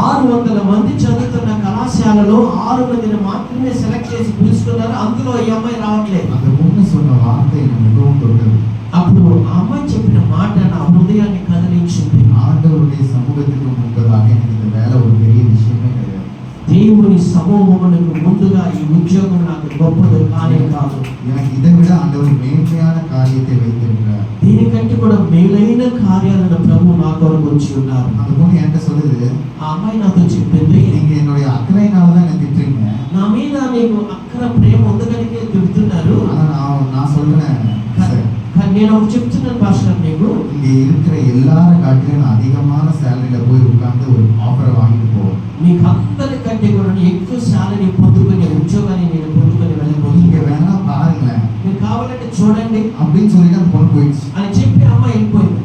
600 మంది చదువుతున్న కళాశాలలో 6 మందిని మాత్రమే సెలెక్ట్ చేసి పిలుచుకున్నారు. అందులో ఈ అమ్మాయి రావట్లేదు. அந்த பொண்ணு சொன்ன வார்த்தை எனக்கு மிகவும் தொட்டது. అప్పుడు ఆ అమ్మాయి చెప్పిన మాట నా హృదయాన్ని కదిలించింది. ஆண்டவருடைய சமூகத்துக்கு முன்பதாக எனக்கு இந்த வேலை ஒரு பெரிய விஷயமே கிடையாது. దేవుని సమూహమునకు ముందుగా ఈ ఉద్యోగం నాకు గొప్పది కానే కాదు. எனக்கு இதை விட ஆண்டவர் மேன்மையான காரியத்தை வைத்திருக்கிறார். దీనికంటే కూడా మేలైన కార్యాలను ప్రభు నా కొరకు ఉంచి ఉన్నారు. அந்த பொண்ணு என்கிட்ட சொல்லுது, ఆ అమ్మాయి నాతో చెప్పింది, நீங்க என்னுடைய அக்கறையினால தான் என்ன திட்டுறீங்க. నా మీద నీకు అక్కర ప్రేమ ఉందకనికే తిడుతున్నారు. ஆனா நான் சொல்றேன், சார், కానీ నేను ఒకటి చెప్తున్నాను పాస్టర్, నీకు இங்க இருக்கிற எல்லாரும் காட்டிலும் நான் அதிகமான சேலரியில போய் உட்கார்ந்து ஒரு ஆஃபரை வாங்கிட்டு போவேன். మీకు అందరికంటే కూడా ఎక్కువ శాలరీ పొందుకునే ఉద్యోగాన్ని నేను పొందుకొని நீங்க వెళ్ళబోతున్నాను. வேணா பாருங்களேன் మీరు కావాలంటే చూడండి அப்படின்னு சொல்லிட்டு அந்த பொண்ணு போயிடுச்சு. అని చెప్పి అమ్మాయి వెళ్ళిపోయింది.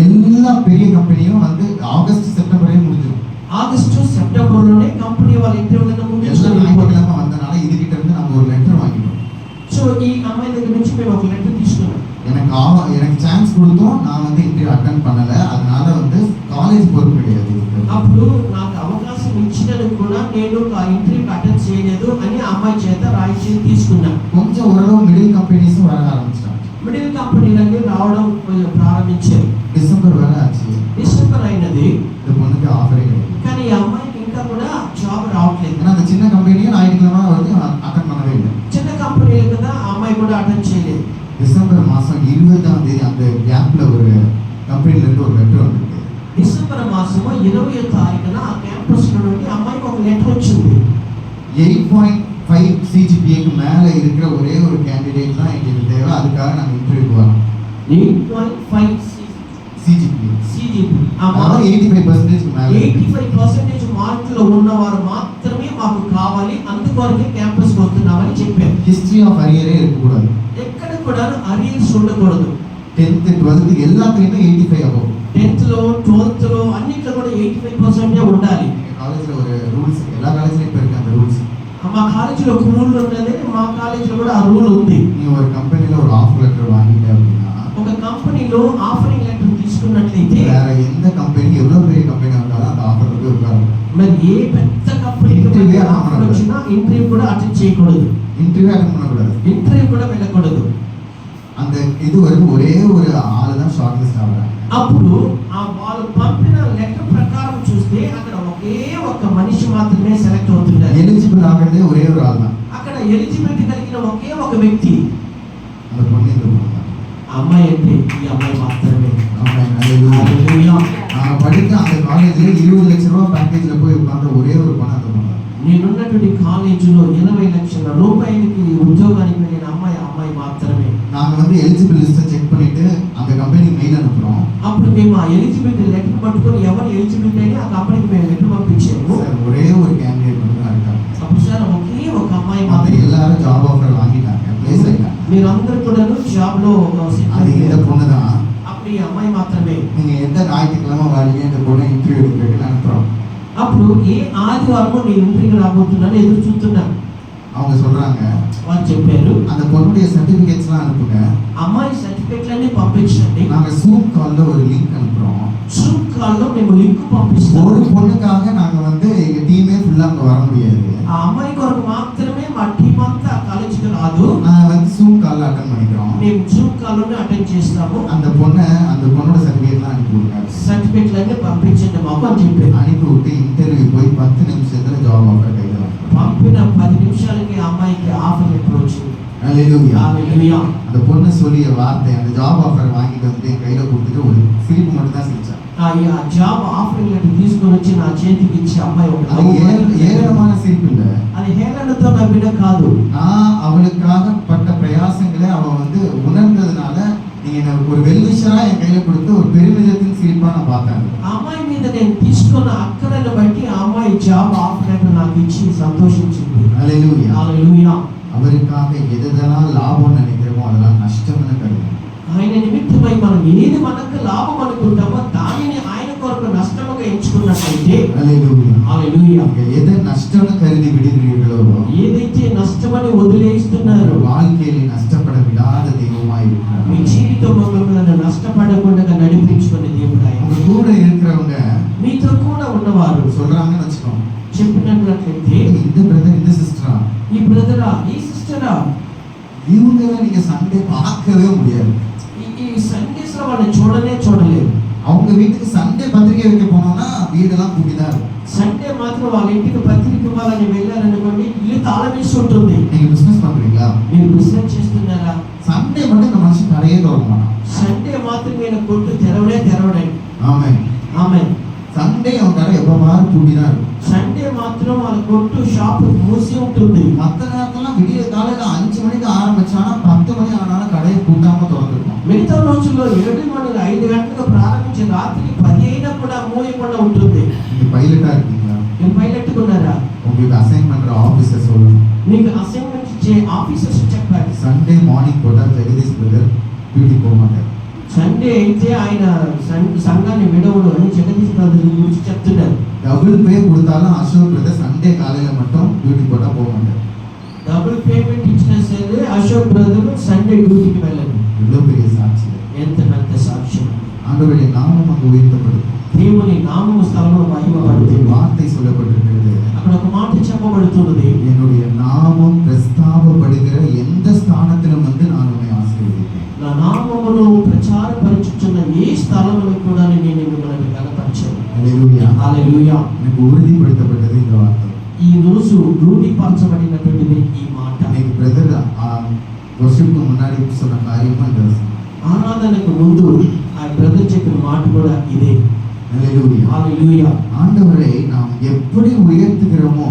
எல்லா பெரிய கம்பெனியும் வந்து ஆகஸ்ட் செப்டம்பரே முடிஞ்சிடும். ఆగస్టు సెప్టెంబర్లోనే కంపెనీ వాళ్ళ ఇంటర్వ్యూలను எல்லா ముగించుకొని ஞாயிற்றுக்கிழமை வந்தனால இதுகிட்ட இருந்து நம்ம ஒரு லெட்டர் வாங்கிட்டோம். సో ఈ అమ్మాయి దగ్గర నుంచి మేము ఒక లెటర్ తీసుకున్నాం. எனக்கு சான்ஸ் கொடுத்தோம், நான் வந்து இன்டர்வியூ அட்டெண்ட் பண்ணல, அதனால வந்து காலேஜ் பொறுப்பு கிடையாது. అప్పుడు నాకు అవకాశం ఇచ్చినది కూడా నేను ఆ ఇంటర్వ్యూకి అటెండ్ చేయలేదు అని ఆ అమ్మాయి చేత రాయించి తీసుకున్నా. கொஞ்சம் ஓரளவு மிடில் கம்பெனிஸும் வர ஆரம்பிச்சிட்டாங்க. మిడిల్ కంపెనీలన్నీ రావడం కొంచెం ప్రారంభించారు. டிசம்பர் வர ஆச்சு. డిసెంబర్ అయినది, இந்த பொண்ணுக்கு ஆஃபரே கிடையாது. కానీ ఈ అమ్మాయికి ఇంకా కూడా జాబ్ రావట్లేదు. ஏன்னா அந்த சின்ன கம்பெனியை ஞாயிற்றுக்கிழமை வந்து அட்டன் பண்ணவே இல்லை. చిన్న కంపెనీలు కదా, ఆ అమ్మాయి కూడా అటెండ్ చేయలేదు. டிசம்பர் மாதம் 20ஆம் தேதி அந்த கேப்ல ஒரு கம்பெனிலேருந்து ஒரு லெட்டர் வந்திருக்கு. డిసెంబర్ మాసము 20వ తారీఖున ఆ క్యాంపస్ నుండి అమ్మాయికి ఒక లెటర్ వచ్చింది. 8.5 CGPAக்கு மேல இருக்கிற ஒரே ஒரு கேண்டிடேட் தான் எங்களுக்கு தேவை, அதுக்காக நாங்கள் இன்டர்வியூக்கு வரோம். 8.5 CGPA సిజిపి. ఆ அதாவது 85%க்கு மேல 85% మార్కులు ఉన్నవారు మాత్రమే మాకు కావాలి, అందుకొరకే క్యాంపస్ వస్తున్నామని చెప్పారు. ஹிஸ்டரி ஆஃப் அரியரே இருக்கக்கூடாது. ఎక్కడ కూడా అరియర్స్ ఉండకూడదు. 10th 12th எல்லாத்துலயுமே 85 above. 10th లో 12th లో అన్నిట్లో కూడా 85% ఉండాలి. எங்க காலேஜ்ல ஒரு ரூல்ஸ், எல்லா காலேஜ்லயும் இப்ப இருக்கு அந்த ரூல்ஸ். మా కాలేజీలో ఒక రూల్ ఉన్నది, మా కాలేజీలో కూడా ఆ రూల్ ఉంది. நீ ஒரு கம்பெனில ஒரு ஆஃபர் லெட்டர் வாங்கிட்ட அப்படின்னா ఒక కంపెనీలో ఆఫరింగ్ లెటర్ తీసుకున్నట్లయితే வேற எந்த கம்பெனி எவ்வளவு பெரிய கம்பெனி வந்தாலும் அந்த ஆஃபர் வந்து உட்காரும். మరి ఏ పెద్ద కంపెనీకి ఆఫర్ వచ్చినా ఇంటర్వ్యూ కూడా అటెండ్ చేయకూడదు. இன்டர்வியூ அட்டெண்ட் பண்ணக்கூடாது. ఇంటర్వ్యూ కూడా వెళ్ళకూడదు. அந்த இது வரைக்கும் ஒரே ஒரு ஆளு தான் ஷார்ட் லிஸ்ட் ஆகுறாங்க. అప్పుడు ఆ వాళ్ళు పంపిన లెటర్ ప్రకారం చూస్తే అక్కడ ఒకే ఒక మనిషి మాత్రమే సెలెక్ట్ అవుతున్నారు. எலிஜிபிள் ஆகிறதே ஒரே ஒரு ஆள் தான். అక్కడ ఎలిజిబిలిటీ కలిగిన ఒకే ఒక వ్యక్తి, அந்த பொண்ணு இந்த பொண்ணு தான். అమ్మాయి అంటే ఈ అమ్మాయి మాత్రమే. ஆமென். ஹல்லேலூயா. హల్లెలూయా. நான் படித்த அந்த காலேஜ்ல 20 லட்சம் ரூபாய் பேக்கேஜ்ல போய் உட்கார்ந்த ஒரே ஒரு பொண்ணு அந்த பொண்ணு தான். నేనున్నటువంటి కాలేజీలో 20 లక్షల రూపాయలకి ఉద్యోగానికి వెళ్ళిన అమ్మాయి మాత్రమే. நாங்க வந்து எலிஜிபிள் லிஸ்ட்டை செக் பண்ணிட்டு அந்த கம்பெனிக்கு மெயில் அனுப்புறோம். అప్పుడు మేము ఆ ఎలిజిబిలిటీ లెటర్ పట్టుకొని ఎవరు ఎలిజిబిలిటీ అని ఆ కంపెనీకి మేము లెటర్ పంపించాము. சார் ஒரே ஒரு கேண்டிடேட் மட்டும் தான் இருக்காங்க. అప్పుడు సార్ ఒకే ఒక అమ్మాయి மத்த మాత్రమే. எல்லாரும் ஜாப் ஆஃபர் வாங்கிட்டாங்க, ப்ளேஸ் ஆயிட்டாங்க. మీరందరూ కూడా జాబ్ లో அது இந்த பொண்ணு தான். అప్పుడు ఈ అమ్మాయి మాత్రమే. நீங்க எந்த ஞாயிற்றுக்கிழமை வாங்க இந்த பொண்ணை இன்டர்வியூ எடுக்கிறதுக்கு அனுப்புறோம். అప్పుడు ఏ ఆదివారము నేను ఇంటర్వ్యూకి రాబోతున్నాను ఎదురు చూస్తున్నాను. அவங்க சொல்றாங்க వాళ్ళు చెప్పారు, அந்த பொண்ணுடைய சர்டிபிகேட்ஸ்லாம் அனுப்புங்க, అమ్మాయి సర్టిఫికెట్లన్నీ పంపించండి. நாங்க ஜூம் கால்ல ஒரு லிங்க் அனுப்புறோம். జూమ్ కాల్ లో మేము లింక్ పంపిస్తాము. ஒரு பொண்ணுக்காக நாங்க வந்து எங்க டீமே ஃபுல்லா அங்க வர முடியாது. ఆ అమ్మాయి కొరకు మాత్రమే మా టీం అంతా కాలేజీకి రాదు. நான் வந்து ஜூம் கால்ல அட்டெண்ட் பண்ணிக்கிறோம். మేము జూమ్ కాల్ లోనే అటెండ్ చేస్తాము. அந்த பொண்ணோட சர்டிபிகேட்லாம் அனுப்பி விடுங்க. సర్టిఫికెట్లన్నీ పంపించండి మాకు అని చెప్పారు. அனுப்பி விட்டு இன்டர்வியூ போய் 10 நிமிஷத்துல ஜாப் ஆஃபர் கையில வாங்கிட்டோம். పంపిన 10 నిమిషాలకి ఆ అమ్మాయికి ఆఫర్ లెటర్ వచ్చింది. ஹல்லேலூயா. హల్లెలూయా. அந்த பொண்ணு சொல்லிய வார்த்தை, அந்த ஜாப் ஆஃபர் வாங்கிட்டு வந்து என் கையில கொடுத்துட்டு ஒரு சிரிப்பு மட்டும் தான் சிரிச்சா. ఆ జాబ్ ఆఫరింగ్ లెటర్ తీసుకొని వచ్చి నా చేతికి ఇచ్చి అమ్మాయి ఒక அது ஏளனமான சிரிப்பு இல்ல. అది హేళనతో నవ్విన కాదు. நான் அவளுக்காக பட்ட பிரயாசங்களை அவ வந்து உணர்ந்ததுனால நீங்க எனக்கு ஒரு வெல்விஷரா என் கையில கொடுத்து ஒரு பெருமிதத்தின் சிரிப்பா நான் பார்த்தேன். ఆ అమ్మాయి మీద నేను తీసుకున్న అక్కరను బట్టి ఆ అమ్మాయి జాబ్ ఆఫర్ లెటర్ నాకు ఇచ్చి సంతోషించింది. ஹல்லேலூயா. హల్లెలూయా. அவருக்காக எதெல்லாம் லாபம் நினைக்கிறோமோ அதெல்லாம் நஷ்டம்னு கருதுங்க. ఆయన నిమిత్తమై మనం ఏది మనకు లాభం అనుకుంటామో దానిని ఆయన కొరకు నష్టముగా ఎంచుకున్నట్లయితే ஹல்லேலூயா. హల్లెలూయా. நீங்க எதை நஷ்டம்னு கருதி விடுகிறீர்களோ ఏదైతే నష్టమని వదిలేస్తున్నారో வாழ்க்கையில நஷ்டப்பட விடாத தெய்வமாய் இருக்கிறார். మీ జీవితంలో మిమ్మల్ని నష్టపడకుండా నడిపించుకునే దేవుడు ఆయన. உங்க கூட இருக்கிறவங்க మీతో కూడా ఉన్నవారు சொல்றாங்கன்னு வச்சுக்கோங்க, చెప్పినట్లయితే இந்த பிரதர் இந்த சிஸ்டரா ఈ బ్రదరా ఈ సిస్టరా இவங்களை நீங்க சண்டே பார்க்கவே முடியாது. ఈ సండేస్ లో వాళ్ళని చూడలేరు. அவங்க வீட்டுக்கு சண்டே பத்திரிகை வைக்க போனோம்னா வீடெல்லாம் கூட்டிதான் இருக்கும். సండే మాత్రం వాళ్ళ ఇంటికి పత్రిక ఇవ్వాలని వెళ్ళారనుకోండి, ఇల్లు తాళం వేసి ఉంటుంది. நீங்க பிசினஸ் பண்றீங்களா, మీరు బిజినెస్ చేస్తున్నారా, சண்டே மட்டும் இந்த மனுஷன் கடையே திறக்க மாட்டான். సండే మాత్రం నేను కొట్టు తెరవడండి. ஆமென். ఆమె சண்டே அவன் கடை எப்ப பாரு கூட்டிதான் இருக்கும். సండే మాత్రం వాళ్ళ కొట్టు షాప్ మూసి ఉంటుంది. மற்ற நேரத்தெல்லாம் விடிய காலையில 5 மணிக்கு ஆரம்பிச்சானா 10 மணி ஆனாலும் கடையை கூட்டாம திறந்துருக்கும். మిగతా రోజుల్లో 7 మణి 5 గంటలకు ప్రారంభించి రాత్రి 10 అయినా కూడా మూయకుండా ఉంటుంది. நீங்க பைலட்டா இருக்கீங்களா, మీరు పైలట్ ఉన్నారా, உங்களுக்கு அசைன் பண்ற ஆபீசர் சொல்லணும், మీకు అసైన్మెంట్ ఇచ్చే ఆఫీసర్స్ చెప్పాలి. சண்டே மார்னிங் போட்டா ஜெகதீஷ் பிரதர் டியூட்டி போக மாட்டார். సండే అయితే ఆయన సంఘాన్ని విడవడు అని జగదీష్ బ్రదర్ గురించి చెప్తున్నారు. டபுள் பே கொடுத்தாலும் அசோக் பிரதர் சண்டே காலையில மட்டும் டியூட்டி போட்டா போக மாட்டார். డబుల్ పేమెంట్ ఇచ్చినా సరే అశోక్ బ్రదర్ సండే డ్యూటీకి వెళ్ళదు. இவ்வளவு பெரிய சாட்சி. ఎంత పెద్ద సాక్ష్యం. ஆண்டவருடைய நாமம் அங்கு உயர்த்தப்படுது. దేవుని నామము స్థలంలో ஒரு మహిమపడుతుంది. வார்த்தை சொல்லப்பட்டிருக்கிறது. అక్కడ ఒక మాట చెప్పబడుతున్నది, என்னுடைய நாமம் பிரஸ்தாபப்படுகிற எந்த ஸ்தானத்திலும் வந்து நான் உன்னை ஆசீர்வதிப்பேன். నా నామమును ప్రచారపరచుచున్న ఏ స్థలంలో కూడా నేను మిమ్మల్ని కనపరచను. ஹல்லேலூயா. హల్లెలూయా. எனக்கு உறுதிப்படுத்தப்பட்டது இந்த வார்த்தை. ఈ రోజు రూఢీపరచబడినటువంటిది ఈ మాట. இன்னைக்கு பிரதர் வர்ஷிப்க்கு முன்னாடி சொன்ன காரியமும் இந்த வசனம். ఆరాధనకు ముందు ఆ బ్రదర్ చెప్పిన మాట కూడా ఇదే. ஹல்லேலூயா. హల్లెలూయా. ஆண்டவரை நாம் எப்படி உயர்த்துகிறோமோ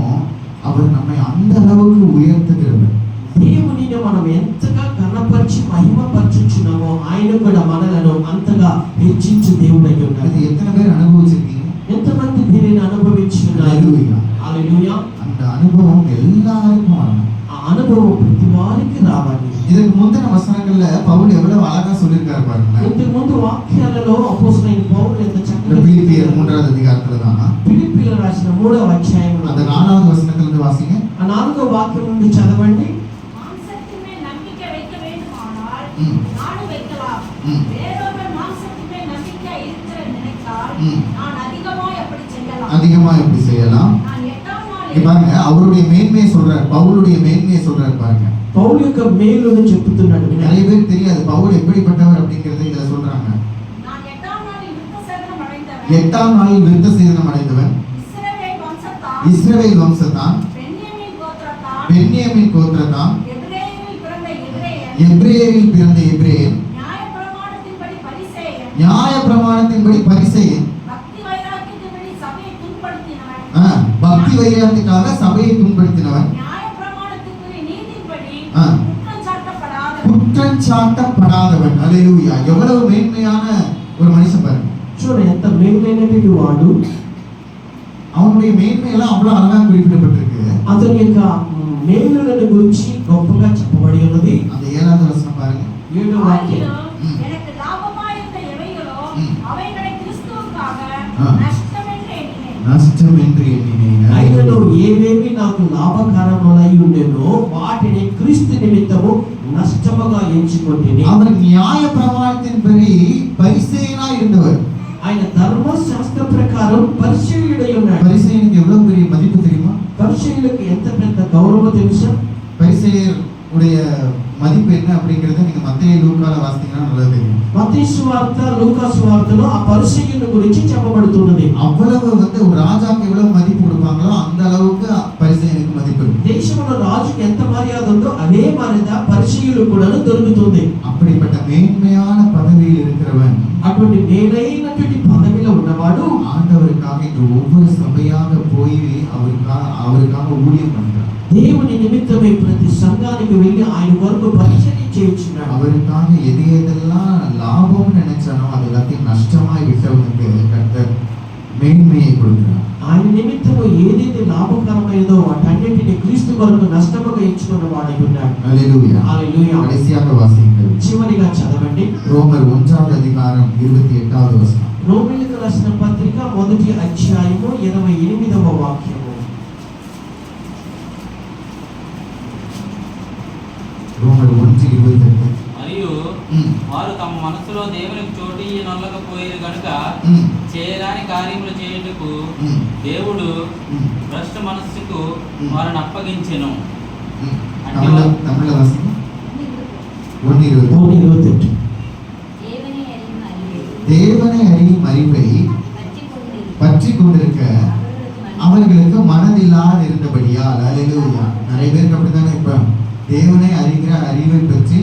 அவர் நம்மை அந்த அளவுக்கு உயர்த்துகிறவர். దేవునిని మనం ఎంతగా కనపరిచి మహిమపరచుచున్నామో ఆయన కూడా మనలను అంతగా హెచ్చించు దేవుడై ఉన్నాడు. அது எத்தனை பேர் அனுபவிச்சிருக்கீங்க? ఎంతమంది దీనిని అనుభవించి ఉన్నారు? హల్లెలూయా. హల్లెలూయా. அந்த అனுభవం எல்லாருக்கும் வரணும். ఆ అనుభవం ప్రతి వారికి రావాలి. இதற்கு முந்தின வசனங்கள்ல பவுல் எவ்வளவு அழகா சொல்லியிருக்காரு பாருங்க. ఇంతకు ముందు వాక్యాలలో అపోస్తలుడైన పౌలు ఎంత చక్కగా பிலிப்பியர் 3வது அதிகாரத்துல தான் ఫిలిప్పీయులకు రాసిన 3వ అధ్యాయంలో அந்த 4வது వచனத்துல இருந்து వాசிங்க. ఆ 4వ వాక్యం నుండి చదవండి. மாம்சத்தின் மேல் நம்பிக்கை வைக்க வேண்டுமானால் ம். நானும் வைக்கலாம். ம். வேறொரு மாம்சத்தின் மேல் நம்பிக்கை இருக்கிற நினைத்தால் ம். நான் அதிகமாய் அப்படி செய்யலாம். அதிகமா எப்படி செய்யலாம்? நான் 8ஆம் இங்க நாளில் பாருங்க, அவருடைய மேன்மையை சொல்றாரு, பவுலுடைய மேன்மையை சொல்றாரு பாருங்க. పౌలు యొక్క మేలును చెప్తున్నాడు. நிறைய பேர் தெரியாது பவுல் எப்படிப்பட்டவர் அப்படிங்கறதை இதுல சொல்றாங்க. நான் 8ஆம் நாளில் விருத்தசேதனம் அடைந்தவன். 8ஆம் நாளில் விருத்தசேதனம் அடைந்தவன், இஸ்ரவேல் வம்சத்தான், இஸ்ரவேல் வம்சத்தான், பென்யமீன் கோத்திரத்தான், பென்யமீன் கோத்திரத்தான், எபிரேயரில் பிறந்த எபிரேயன், எபிரேயரில் பிறந்த எபிரேயன், நியாயப்பிரமாணத்தின்படி பரிசேயன், நியாயப்பிரமாணத்தின்படி பரிசேயன், பக்தி வைராக்கியத்தின்படி சபையை துன்பப்படுத்தினவன், பக்தி வைராக்கியத்துக்காக சபையை துன்படுத்தினவன், நியாயப்பிரமாணத்திற்குரிய நீதியின்படி ஆ. குற்றம் சாட்டப்படாதவன். குற்றம் சாட்டப்படாதவன். ஹல்லேலூயா. எவ்வளவு மேன்மையான ஒரு மனுஷன் பாருங்க. చూడ ఎంత మేలైనటువంటి వాడు. அவனுடைய மேன்மையெல்லாம் அவ்வளவு அழகா குறிப்பிடப்பட்டிருக்கு. అతని యొక్క మేలులను గురించి గొప్పగా చెప్పబడి ఉన్నది. அந்த 7வது வசனம் பாருங்க. 7వ వాక్యం. ஆகிலும் எனக்கு லாபமாயிருந்த எவைகளோ ம். அவைகளை கிறிஸ்துவுக்காக ஆ. நஷ்டமென்று எண்ணினேன். நஷ்டம் என்று எண்ணினேன். అయినను ఏవేవి నాకు లాభకరములై ఉండెనో వాటిని క్రీస్తు నిమిత్తము నష్టముగా ఎంచుకొంటిని. அவர் நியாய பிரமாணத்தின்படி பரிசேயனா இருந்தவர். ఆయన ధర్మశాస్త్ర ప్రకారం పరిశీలుడై ఉన్నాడు. பரிசேயனுக்கு எவ்வளவு பெரிய மதிப்பு தெரியுமா? పరిశీలులకు ఎంత పెద్ద గౌరవం తెలుసా? பரிசேயர் உடைய மதிப்பு என்ன அப்படிங்கறத நீங்க மத்தேயு லூக்கால வாசித்தீங்கன்னா நல்லா தெரியும். మత్తయి సువార్త, లూకా సువార్తలో ఆ పరిశీలన గురించి చెప్పబడుతున్నది. அவ்வளவு வந்து ஒரு ராஜாக்கு எவ்வளவு மதிப்பு கொடுப்பாங்களோ அந்த அளவுக்கு பரிசேயனுக்கு மதிப்பு இருக்கு. దేశంలో రాజుకి ఎంత మర్యాద ఉందో అదే మర్యాద పరిశీలు కూడా దొరుకుతుంది. அப்படிப்பட்ட மேன்மையான பதவியில் இருக்கிறவன் అటువంటి మేలైనటువంటి పదవిలో ఉన్నవాడు ஆண்டவருக்காக இந்த ஒவ்வொரு சபையாக போய் அவருக்காக ஊழியம் பண்றார். దేవుని నిమిత్తమై ప్రతి సంఘానికి వెళ్ళి ఆయన కొరకు పరిచర్య చేయించున్నాడు. அவருக்காக எதெல்லாம் லாபம்னு நினைச்சானோ அது எல்லாத்தையும் நஷ்டமாய் விட்டவனுக்கு கர்த்தர் மேன்மையை கொடுக்கிறார். ఆయన నిమిత్తము ఏదైతే లాభకరమైనదో వాటన్నిటిని క్రీస్తు కొరకు నష్టముగా ఎంచుకున్న వాడై ఉన్నాడు. ஹல்லேலூயா. హల్లెలూయా. கடைசியாக வாசியுங்கள். చివరిగా చదవండి. ரோமர் 1வது அதிகாரம் 28வது வசனம். రోమీయులకు రాసిన పత్రిక 1వ అధ్యాయము 28వ వాక్యము. ரோமர் 1:28. మరియు ம். వారు తమ మనసులో దేవునికి చోటు నొల్లకపోయేది కనుక ம். చేయరాని కార్యములు చేయుటకు ம். దేవుడు ம். భ్రష్ట మనస్సుకు ம். వారిని అప్పగించెను. ம். தமிழ்ல வாசிங்க. 1:28. 1:28. தேவனை அறியும் அறிவை தேவனை அறியும் அறிவை பற்றிக் கொண்டிருக்க அவர்களுக்கு மனதில்லாது இருந்தபடியால். ஹல்லேலூயா. நிறைய பேருக்கு அப்படித்தானே இப்ப தேவனை அறிகிற அறிவை பற்றி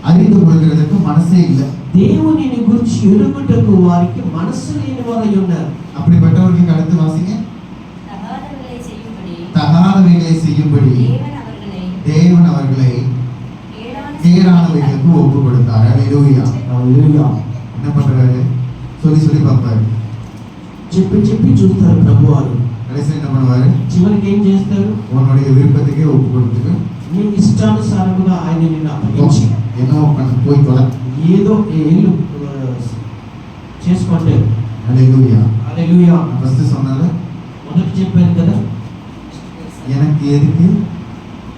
அறிந்து கொள்கிறதுக்கு மனசே இல்லை. దేవునిని గురించి ఎరుగుటకు వారికి మనస్సు లేని వారై ఉన్నారు. அப்படிப்பட்டவர்களுக்கு அடுத்து வாசிங்க. தகாதவைகளை செய்யும்படி தகாதவைகளை செய்யும்படி தேவன் அவர்களை கேடானவைகளுக்கு ஒப்பு கொடுத்தார். ஹல்லேலூயா. హల్లెలూయా. என்ன பண்றாரு? சொல்லி பார்ப்பாரு. చెప్పి చెప్పి చూస్తారు ప్రభువారు. கடைசி என்ன பண்ணுவாரு? చివరికి ఏం చేస్తారు? உன்னுடைய விருப்பத்துக்கே ஒப்பு கொடுத்துட்டு నీ ఇష్టానుసారముగా ఆయన నిన్ను అప్పగించి என்னவோ பண்ண போய் தொலை. ఏదో ఏళ్ళు చేసుకుంటే. ஹல்லேலூயா. హల్లెలూయా. நான் ஃபர்ஸ்ட் சொன்னல మొదటి చెప్పాను కదా, எனக்கு எதுக்கு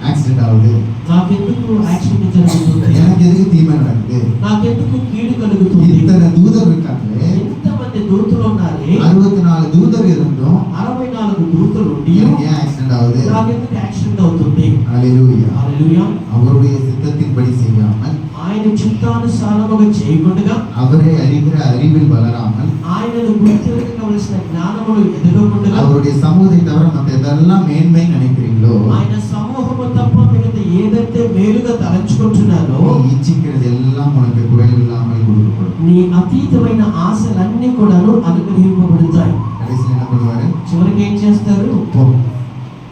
ஆக்சிடென்ட் ஆகுது, నాకెందుకు యాక్సిడెంట్ జరుగుతుంది, எனக்கு எதுக்கு தீமை நடக்குது, నాకెందుకు కీడు కలుగుతుంది, இத்தனை தூதர் இருக்காங்களே ఎంతమంది మంది దూతలు ఉన్నారే, 64 దూతలు இருந்தும் 64 దూతలు ఉండి எனக்கு ஏன் ஆக்சிடென்ட் ஆகுது? నాకెందుకు యాక్సిడెంట్ అవుతుంది? ஹalleluya. హల్లెలూయా. அவருடைய சித்தத்தின்படி செய்யாமல், ఆయన చిత్తానుసారముగా చేయకుండా, அவரை அறிகிற அறிவில் வளராமல், ఆయనను గుర్తించవలసిన జ్ఞానములు ఎదగకుండా, அவருடைய சமூகத்தை தவிர மற்ற எதெல்லாம் மேன்மை நினைக்கிறீங்களோ, ఆయన సమూహము తప్ప మిగతా ఏదైతే మేలుగా తలంచుకుంటున్నారో, நீ இச்சிக்கிறது எல்லாம் உனக்கு குறைவில்லாமல் கொடுக்கப்படும். నీ అతీతమైన ఆశలన్నీ కూడాను అనుగ్రహింపబడతాయి. கடைசியில் என்ன பண்ணுவாரு? చివరికి ఏం చేస్తారు? போ,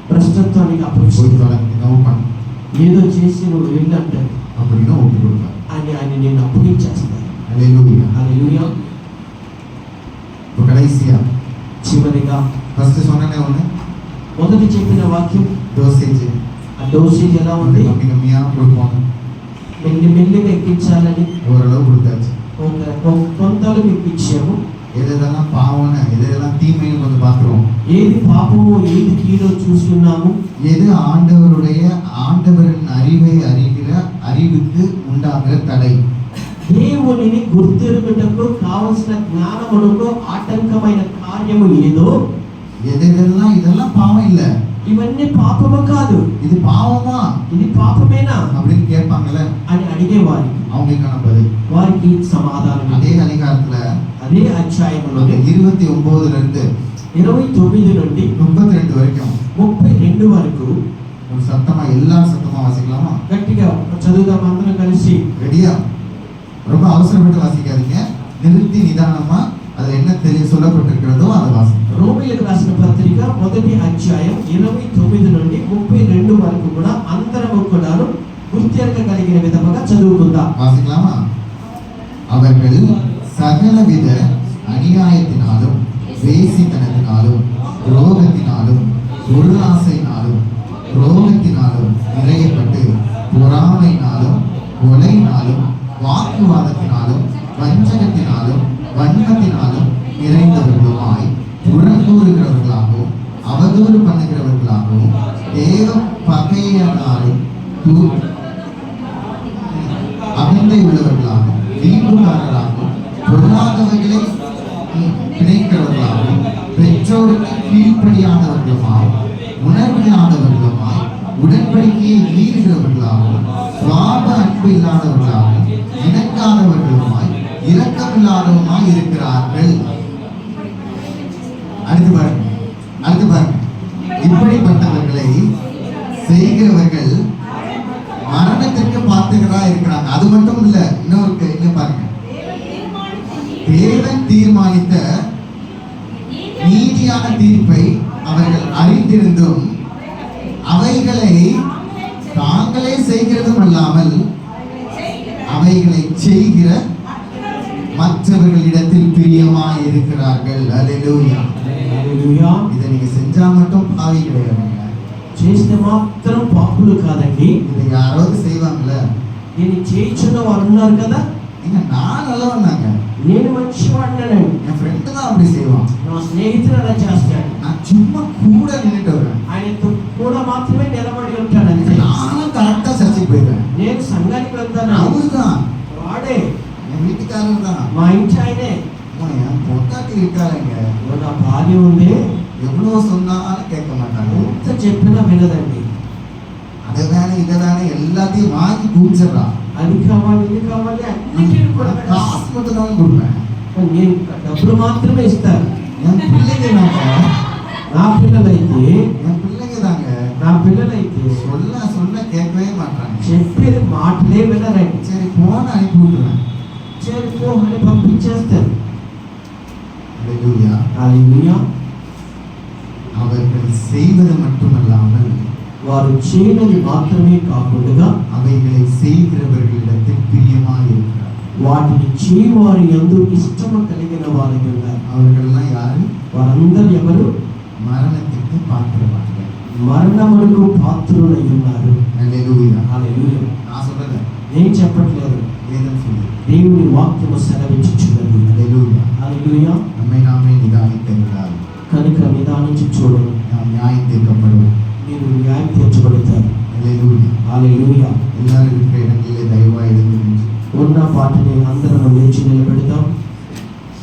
భ్రష్టత్వానికి போய் అప్పగిస్తారు. தொலை, என்னவோ பண்ணு ఏదో చేసి నువ్వు వెళ్ళంటారు அப்படின்னு ஒப்பு கொடுப்பாரு. ఆయన నేను అప్పగించేస్తాను. ஹalleluya. హల్లెలూయా. இப்போ கடைசியா చివరిగా ஃபர்ஸ்ட் சொன்னனே ஒண்ணு, మొదటి చెప్పిన వాక్యం, டோசேஜ் ఆ డోసేజ్ ఎలా ఉంది? கம்மி கம்மியா கொடுப்போம். మెల్లిగా ఎక్కించాలని ஓரளவு கொடுத்தாச்சு. ఒక కొంతలు ఎక్కించాము. எதெல்லாம் பாவம்னு, எதெல்லாம் தீமைன்னு கொஞ்சம் பார்த்துருவோம். ఏది పాపము ఏది కీడో చూస్తున్నాము. எது ஆண்டவரின் அறிவுக்கு உண்டாகிற தடை, దేవునిని గుర్తెరుగుటకు కావలసిన జ్ఞానమునకు ఆటంకమైన కార్యము ఏదో, இதெல்லாம் பாவம் இல்ல, ఇవన్నీ పాపము కాదు, இது பாவமா ఇది పాపమేనా அப்படின்னு கேட்பாங்கல்ல, అని అడిగేవారికి அவங்களுக்கான பதில் వారికి సమాధానం அதே அதிகாரத்துல అదే అధ్యాయంలో 29 இருந்து 29 నుండి 32 வரைக்கும் 32 వరకు ஒரு சத்தமா, எல்லாரும் சத்தமா வாசிக்கலாமா? గట్టిగా చదువుదాం అందరం కలిసి. ரெடியா? ரொம்ப அவசரப்பட்டு வாசிக்காதீங்க, நிறுத்தி நிதானமா அதுல என்ன சொல்லப்பட்டிருக்கிறதோ அதை வாசிங்க. రోమీయులకు రాసిన పత్రిక మొదటి అధ్యాయం 29 నుండి 32 వరకు కూడా అందరము కూడాను గుర్తెరగగలిగిన విధముగా చదువుకుందాం. வாசிக்கலாமா? அவர்கள் சகலவித அநியாயத்தினாலும், வேசித்தனத்தினாலும், ரோகத்தினாலும், பொருளாசையினாலும், ரோகத்தினாலும் நிறையப்பட்டு, பொறாமையினாலும், கொலையினாலும், வாக்குவாதத்தினாலும், வஞ்சகத்தினாலும், வன்மத்தினாலும் நிறைந்தவர்களுமாய், புறங்கூறுகிறவர்களாகவும், அவதூறு பண்ணுகிறவர்களாகவும், தேவ பகையனாலும், அகந்தை உள்ளவர்களாகவும், வீம்புகாரராகவும், பொருளாதவர்களை பிணைக்கிறவர்களாகவும், பெற்றோருக்கு கீழ்ப்படியாதவர்களுமாய், உணர்வில்லாதவர்களுமாய், உடன்படிக்கையை மீறுகிறவர்களாகவும், சுவாப அன்பு இல்லாதவர்களாகவும், இணங்காதவர்களுமாய், இரக்கமில்லாதவருமாய் இருக்கிறார்கள். அடுத்து பாருங்க, இப்படிப்பட்டவர்களை செய்கிறவர்கள் மரணத்திற்கு பாத்திரரா இருக்கிறாங்க. அது மட்டும் இல்ல, இன்னும் பாருங்க, தேவன் தீர்மானித்த நீதியான தீர்ப்பை அவர்கள் அறிந்திருந்தும் அவைகளை தாங்களே செய்கிறதும் அல்லாமல் அவைகளை செய்கிற மற்றவர்களிடத்தில் பிரியமாய் இருக்கிறார்கள். அல்லேலூயா. హల్లెలూయా. இதை நீங்க செஞ்சா மட்டும் பாவி கிடையாதுங்க, చేస్తే మాత్రం పాపులు కాదండి. இதை யாராவது செய்வாங்கல்ல, దీన్ని చేయించున్న వారు ఉన్నారు కదా. நீங்க நான் நல்லவன்னாங்க, నేను మంచివాడినండి, என் ஃப்ரெண்டு தான் அப்படி செய்வான், నా స్నేహితుడు అలా చేస్తాడు, நான் சும்மா கூட நின்றுட்டு வரேன், ఆయనతో కూడా మాత్రమే నిలబడి ఉంటాడు అంతే. நானும் கரெக்டா சர்ச்சைக்கு போயிடுவேன், నేను సంఘానికి వెళ్తాను, அவருதான் వాడే என் வீட்டுக்காரர் தான், మా ఇంటి ఆయనే. என் பொட்டாட்டி இருக்காருங்க, నా భార్య ఉంది, எவ்வளவு சொன்னாலும் கேட்க மாட்டாங்க, ఎంత చెప్పినా వినదండి. அதை வேணும் இதை வேணும் எல்லாத்தையும் வாங்கி குடிச்சிடறான், అది కావాలి ఇది కావాలి అన్నిటిని కూడా காசு மட்டும் தான் கொடுப்பேன், నేను డబ్బులు మాత్రమే ఇస్తాను. என் பிள்ளைங்க தாங்க, నా పిల్లలైతే என் பிள்ளைங்க தாங்க నా పిల్లలైతే சொல்ல கேட்கவே மாட்டாங்க, చెప్పేది మాటలే వినరండి. சரி போன அனுப்பி விட்டுருவேன். చేరుకో అని పంపించేస్తారు. அல்லேலூயா. హల్లెలూయా. அவர்கள் செய்வது மட்டுமல்லாமல் వారు చేయనిది మాత్రమే కాకుండా அவைகளை செய்கிறவர்களிடத்தில் பிரியமாய் இருக்கிறார். వాటిని చేయవారి యందు ఇష్టము కలిగిన వారై ఉన్నారు. அவர்கள்லாம் யாரு? వారందరూ ఎవరు? மரணத்துக்கு பாத்திரவாங்க, మరణమునకు పాత్రులై ఉన్నారు. அல்லேலூயா. హల్లెలూయా. நான் சொல்லல, నేను చెప్పట్లేదు, வேதம் சொல்லுது. దేవుని వాక్యము సెలవిచ్చుచున్నది. அல்லேலூயா. హల్లెలూయా. நம்மை நாமே நிதானித்தால் కనుక నిదానించి చూడండి, நாம் நியாயம் தீர்க்கப்படுவோம். మీరు న్యాయం తీర్చబడతారు. அல்லேலூயா. హల్లెలూయా. எல்லாரும் இருக்கிற இடங்களிலே தயவாய் எழுந்து நின்று ఉన్న పాటని అందరం లేచి నిలబెడతాం.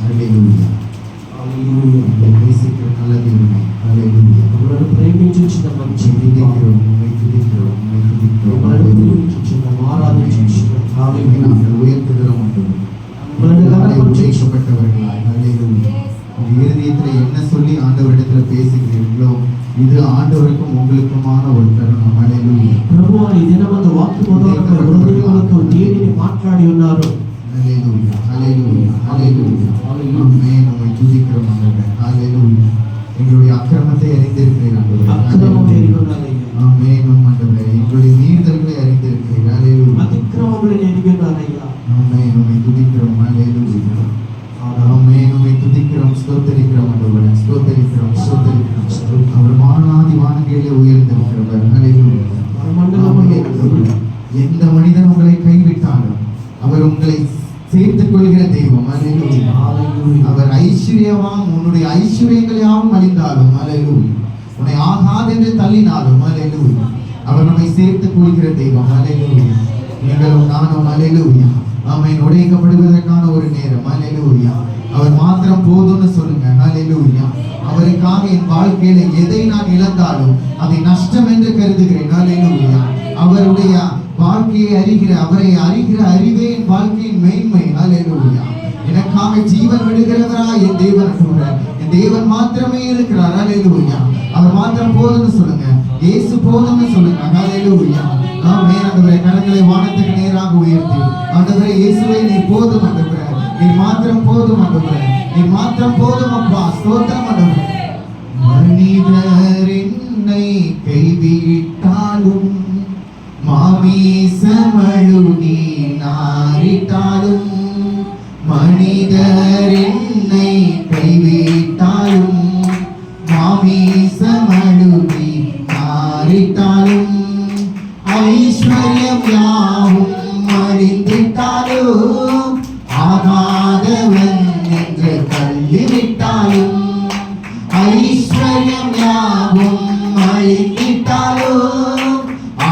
அல்லேலூயா. హల్లెలూయా. உங்களை நேசிக்கிற நல்ல தேவனே, ஹalleluya. நம்மలను ప్రేమించుచున్న మంచి துதிக்கிறோம், உம்மை துதிக்கிறோம், உம்மை துதிக்கிறோம். நம்மలను ஹalleluya. ప్రేమించుచున్న ఆరాధించుచున్న உம்மை హల్లెలూయా. நாங்கள் உயர்த்துகிறோம் ஆண்டவரே. நம்மளை கனப்படுத்துச்சு. உடைக்கப்பட்டவர்களாய், ஹalleluya. உங்க இருதயத்துல என்ன சொல்லி ஆண்டவரிடத்துல பேசுகிறீர்களோ இது ஆண்டவருக்கும் உங்களுக்குமான ஒரு தருணம். ஹalleluya. ప్రభువా ఈ దినమందు వాక్యము ద్వారా మీ హృదయములతో దేనిని మాట్లాడి ఉన్నారు. ஹalleluya, ஹalleluya, ஹalleluya. ஆமென். உம்மை துதிக்கிறோம் ஆண்டவரே. ஹalleluya. எங்களுடைய அக்கிரமத்தை அறிந்திருக்கிறீர் ஆண்டவரே. అక్రమం ఎరిగి ఉన్నారయ్యా. ஆமென் ஆண்டவரே. எங்களுடைய மீறுதல்களை அறிந்திருக்கிறீர். ஹalleluya. అతిక్రమములను ఎరిగి ఉన్నారయ్యా. ஆமென். உம்மை துதிக்கிறோம். ஹalleluya. ஆமென். உம்மை துதிக்கிறோம், ஸ்தோத்திரிக்கிறோம் ஆண்டவரே. ஸ்தோத்திரிக்கிறோம், ஸ்தோத்திரிக்கிறோம். அவர் வானாதி வானங்களிலே உயர்ந்திருக்கிறவர். ஹalleluya. మండలములో எந்த மனிதன் உங்களை கைவிட்டாலும் அவர் உங்களை சேர்த்துக் கொள்கிற தெய்வம். ஹalleluya. அவர் ஐஸ்வர்யவான், உன்னுடைய ஐஸ்வர்யங்கள் யாவும் அழிந்தாலும் ஹalleluya, உன்னை ஆகாதென்று தள்ளினாலும் ஹalleluya, அவர் நம்மை சேர்த்துக் கொள்கிற தெய்வம். ஹalleluya. நீங்களும் நானும் ஹalleluya, ஆமென், உடைக்கப்படுவதற்கான ஒரு நேரம். ஹalleluya. அவர் மாத்திரம் போதும்னு சொல்லுங்க. ஹalleluya. அவருக்காக என் வாழ்க்கையில எதை நான் இழந்தாலும் அதை நஷ்டம் என்று கருதுகிறேன். ஹalleluya. அவருடைய வாழ்க்கையை அறிகிற, அவரை அறிகிற அறிவே என் வாழ்க்கையின் மேன்மை. ஹalleluya. எனக்காக ஜீவன் விடுகிறவரா என் தேவன் கூட, என் தேவன் மாத்திரமே இருக்கிறார். ஹalleluya. அவர் மாத்திரம் போதும்னு சொல்லுங்க. இயேசு போதும்னு சொல்லுங்க. ஹalleluya. ஆமென். ஆண்டவரே, கரங்களை வானத்துக்கு நேராக உயர்த்தி, ஆண்டவரே இயேசுவே நீர் போதும் ஆண்டவரே, நீர் மாத்திரம் போதும் ஆண்டவரே, நீர் மாத்திரம் போதும் அப்பா. ஸ்தோத்திரம் ஆண்டவரே. மனிதர் என்னை கைவிட்டாலும், மாமீசமழுடி நாரிட்டாலும், மனிதர் என்னை கைவிட்டாலும், மாமீசமழுடி நாரிட்டாலும், ஐஸ்வர்யம் யாவும் அழிந்திட்டாலும், ஆகாதவன் என்று தள்ளிவிட்டாலும், ஐஸ்வர்யம் யாவும் அழிந்திட்டாலும்,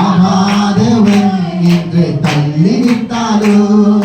ஆகாதவன் என்று தள்ளிவிட்டாலும்,